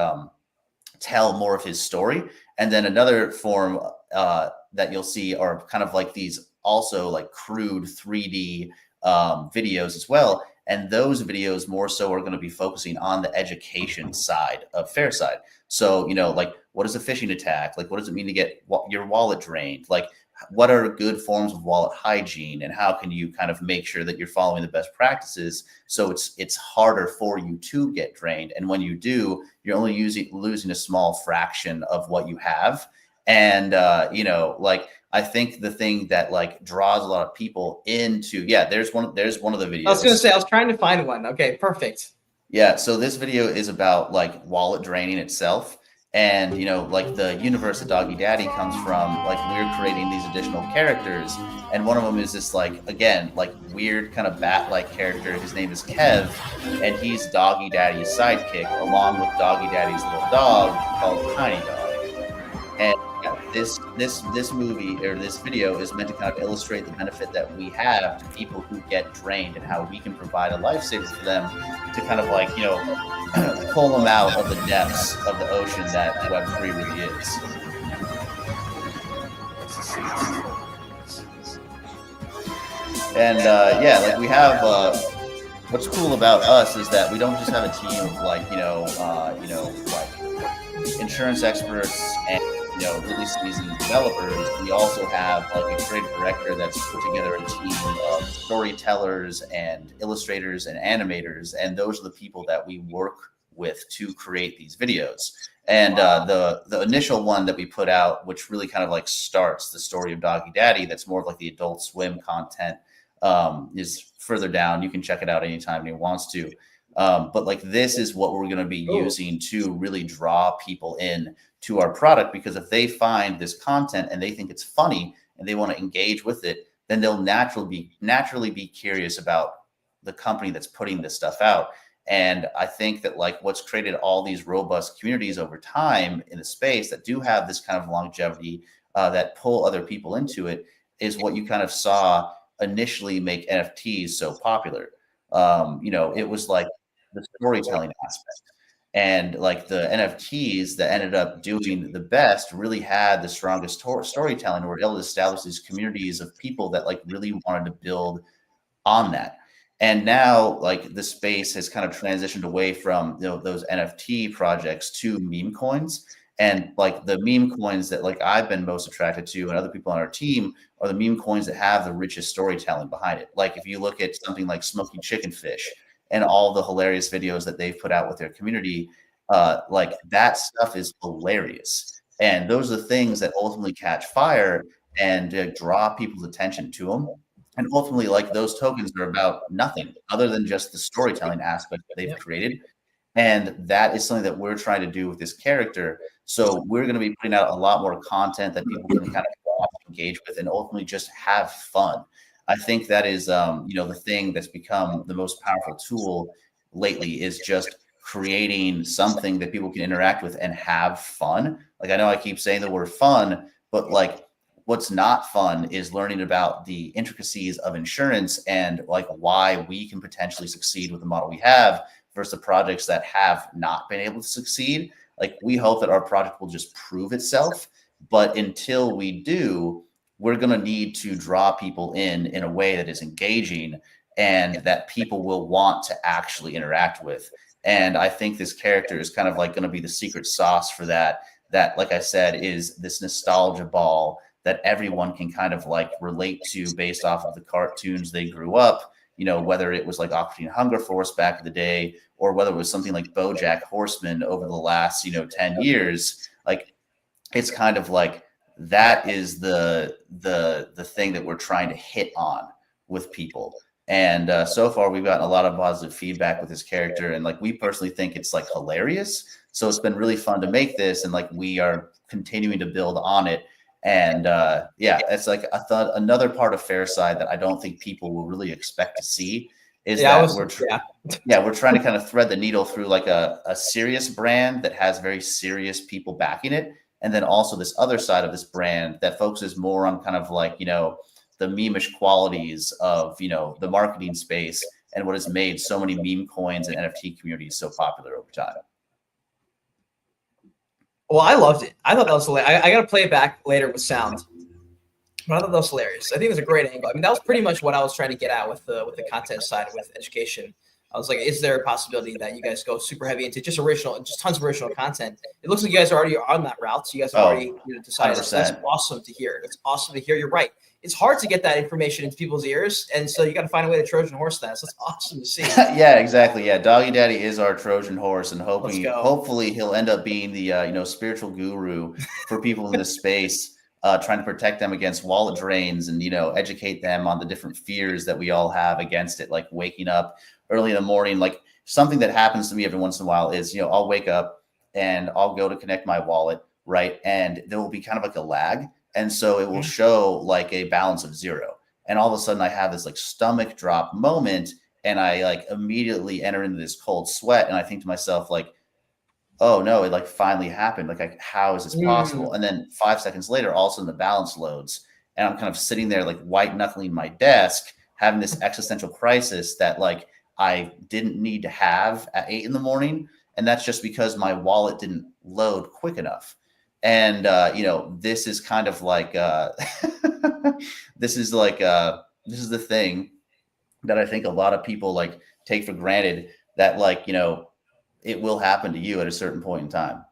tell more of his story. And then another form that you'll see are kind of like these also like crude 3D videos as well. And those videos more so are going to be focusing on the education side of Fairside. So, like, what is a phishing attack? Like, what does it mean to get your wallet drained? Like, what are good forms of wallet hygiene, and how can you kind of make sure that you're following the best practices so it's harder for you to get drained? And when you do, you're only losing a small fraction of what you have. And like, I think the thing that like draws a lot of people into, there's one of the videos. I was gonna say, I was trying to find one. Okay, perfect. Yeah, so this video is about like wallet draining itself. And, like the universe that Doggy Daddy comes from, like we're creating these additional characters. And one of them is this, like, again, like weird kind of bat-like character. His name is Kev, and he's Doggy Daddy's sidekick, along with Doggy Daddy's little dog called Tiny Dog. And this movie or this video is meant to kind of illustrate the benefit that we have to people who get drained, and how we can provide a lifesaver for them to kind of like, pull them out of the depths of the ocean that Web3 really is. And like we have, what's cool about us is that we don't just have a team of like, like insurance experts and, really seasoned developers. We also have like a creative director that's put together a team of storytellers and illustrators and animators. And those are the people that we work with to create these videos. And the initial one that we put out, which really kind of like starts the story of Doggy Daddy, that's more of like the Adult Swim content, is further down. You can check it out anytime anyone wants to. But like this is what we're going to be using to really draw people in to our product, because if they find this content and they think it's funny and they want to engage with it, then they'll naturally be curious about the company that's putting this stuff out. And I think that like what's created all these robust communities over time in the space that do have this kind of longevity, that pull other people into it, is what you kind of saw initially make NFTs so popular. It was like the storytelling aspect. And like the NFTs that ended up doing the best really had the strongest storytelling, or were able to establish these communities of people that like really wanted to build on that. And now like the space has kind of transitioned away from those NFT projects to meme coins. And like the meme coins that like I've been most attracted to, and other people on our team, are the meme coins that have the richest storytelling behind it. Like if you look at something like Smoky Chicken Fish and all the hilarious videos that they've put out with their community, like that stuff is hilarious. And those are the things that ultimately catch fire and draw people's attention to them. And ultimately, like those tokens are about nothing other than just the storytelling aspect that they've created. And that is something that we're trying to do with this character. So we're going to be putting out a lot more content that people can kind of engage with and ultimately just have fun. I think that is, the thing that's become the most powerful tool lately, is just creating something that people can interact with and have fun. Like I know I keep saying the word fun, but like what's not fun is learning about the intricacies of insurance and like why we can potentially succeed with the model we have versus the projects that have not been able to succeed. Like we hope that our project will just prove itself, but until we do, we're going to need to draw people in a way that is engaging and that people will want to actually interact with. And I think this character is kind of like going to be the secret sauce for that, like I said, is this nostalgia ball that everyone can kind of like relate to based off of the cartoons they grew up, whether it was like Aqua Teen Hunger Force back in the day, or whether it was something like BoJack Horseman over the last, 10 years. Like it's kind of like that is the thing that we're trying to hit on with people. And so far we've gotten a lot of positive feedback with this character, and like we personally think it's like hilarious. So it's been really fun to make this, and like we are continuing to build on it. And it's like another part of Fairside that I don't think people will really expect to see is we're trying to kind of thread the needle through like a serious brand that has very serious people backing it. And then also this other side of this brand that focuses more on kind of like, the meme-ish qualities of, the marketing space and what has made so many meme coins and NFT communities so popular over time. Well, I loved it. I thought that was hilarious. I got to play it back later with sound. But I thought that was hilarious. I think it was a great angle. I mean, that was pretty much what I was trying to get at with the content side, with education. I was like, is there a possibility that you guys go super heavy into just tons of original content? It looks like you guys are already on that route. So you guys have already decided. That's awesome to hear. It's awesome to hear. You're right. It's hard to get that information into people's ears. And so you got to find a way to Trojan horse that. So that's awesome to see. Yeah, exactly. Yeah. Doggy Daddy is our Trojan horse, and hopefully he'll end up being the, spiritual guru for people in this space, trying to protect them against wallet drains and, educate them on the different fears that we all have against it. Like waking up early in the morning, like something that happens to me every once in a while is, I'll wake up and I'll go to connect my wallet. Right. And there will be kind of like a lag. And so it will show like a balance of 0. And all of a sudden I have this like stomach drop moment, and I like immediately enter into this cold sweat. And I think to myself, like, oh no, it like finally happened. Like, how is this possible? And then 5 seconds later, all of a sudden the balance loads, and I'm kind of sitting there like white knuckling my desk, having this existential crisis that like I didn't need to have at 8 in-the-morning. And that's just because my wallet didn't load quick enough. And, this is kind of like, this is the thing that I think a lot of people like take for granted, that like, it will happen to you at a certain point in time.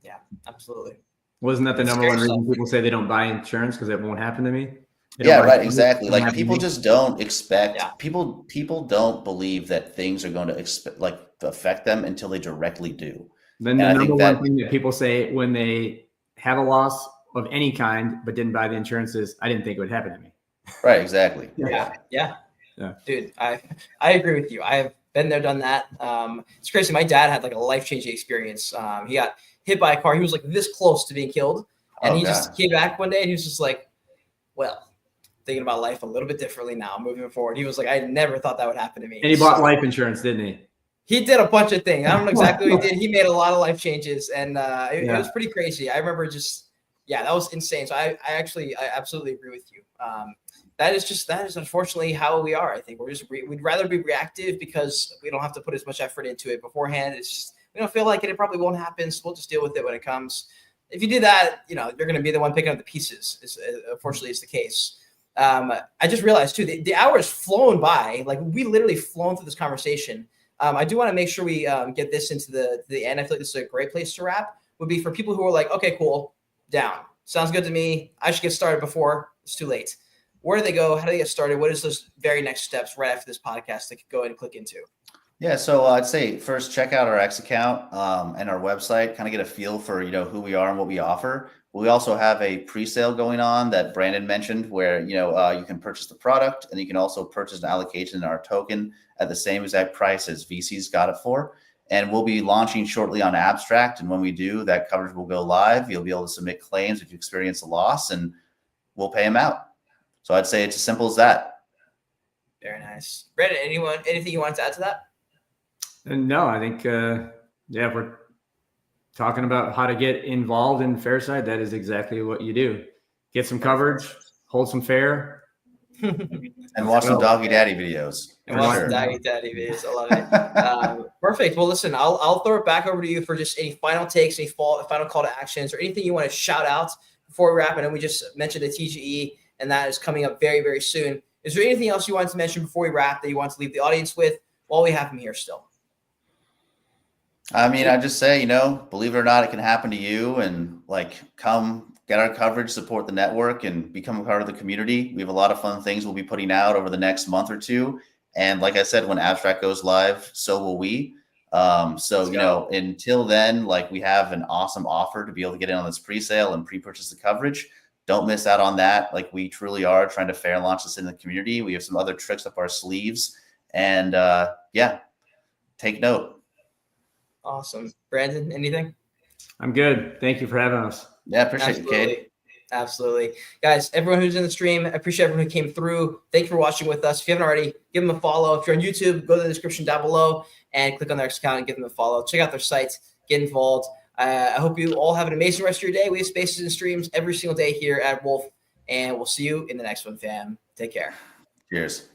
Yeah, absolutely. Wasn't that the number one reason people say they don't buy insurance? Because it won't happen to me? Yeah, right. Exactly. Like people just don't expect, people don't believe that things are going to affect them until they directly do. Then the number one thing that people say when they have a loss of any kind but didn't buy the insurance is, I didn't think it would happen to me. Right, exactly. Yeah. Dude, I agree with you. I have been there, done that. It's crazy. My dad had like a life-changing experience. He got hit by a car. He was like this close to being killed. And he just came back one day and he was just like, well, thinking about life a little bit differently now, moving forward. He was like, I never thought that would happen to me. And he bought life insurance, didn't he? He did a bunch of things. I don't know exactly what he did. He made a lot of life changes, and it was pretty crazy. I remember that was insane. So I absolutely agree with you. That is unfortunately how we are. I think we'd rather be reactive because we don't have to put as much effort into it beforehand. It's just, we don't feel like it. It probably won't happen. So we'll just deal with it when it comes. If you do that, you're going to be the one picking up the pieces. Unfortunately, it's the case. I just realized too, the hour's flown by. Like we literally flown through this conversation. I do want to make sure we get this into the end. I feel like this is a great place to wrap. Would be for people who are like, okay, cool, down. Sounds good to me. I should get started before it's too late. Where do they go? How do they get started? What is those very next steps right after this podcast they could go ahead and click into? Yeah, so I'd say first check out our X account and our website, kind of get a feel for who we are and what we offer. We also have a pre-sale going on that Brandon mentioned, where you can purchase the product, and you can also purchase an allocation in our token at the same exact price as VC's got it for. And we'll be launching shortly on Abstract, and when we do, that coverage will go live. You'll be able to submit claims if you experience a loss, and we'll pay them out. So I'd say it's as simple as that. Very nice. Brandon, anything you want to add to that? No, I think we're talking about how to get involved in Fairside. That is exactly what you do. Get some coverage, hold some fair, and watch some Doggy Daddy videos. And watch some Doggy Daddy videos. I love it. Perfect. Well, listen, I'll throw it back over to you for just any final takes, any final call to actions, or anything you want to shout out before we wrap. And we just mentioned the TGE, and that is coming up very, very soon. Is there anything else you wanted to mention before we wrap that you want to leave the audience with while we have them here still? I mean, I just say, believe it or not, it can happen to you, and come get our coverage, support the network, and become a part of the community. We have a lot of fun things we'll be putting out over the next month or two. And like I said, when Abstract goes live, so will we. Until then, we have an awesome offer to be able to get in on this pre-sale and pre-purchase the coverage. Don't miss out on that. We truly are trying to fair launch this in the community. We have some other tricks up our sleeves, and take note. Awesome. Brandon, anything? I'm good. Thank you for having us. Yeah, appreciate it, Cade. Absolutely. Guys, everyone who's in the stream, I appreciate everyone who came through. Thank you for watching with us. If you haven't already, give them a follow. If you're on YouTube, go to the description down below and click on their account and give them a follow. Check out their site. Get involved. I hope you all have an amazing rest of your day. We have spaces and streams every single day here at Wolf, and we'll see you in the next one, fam. Take care. Cheers.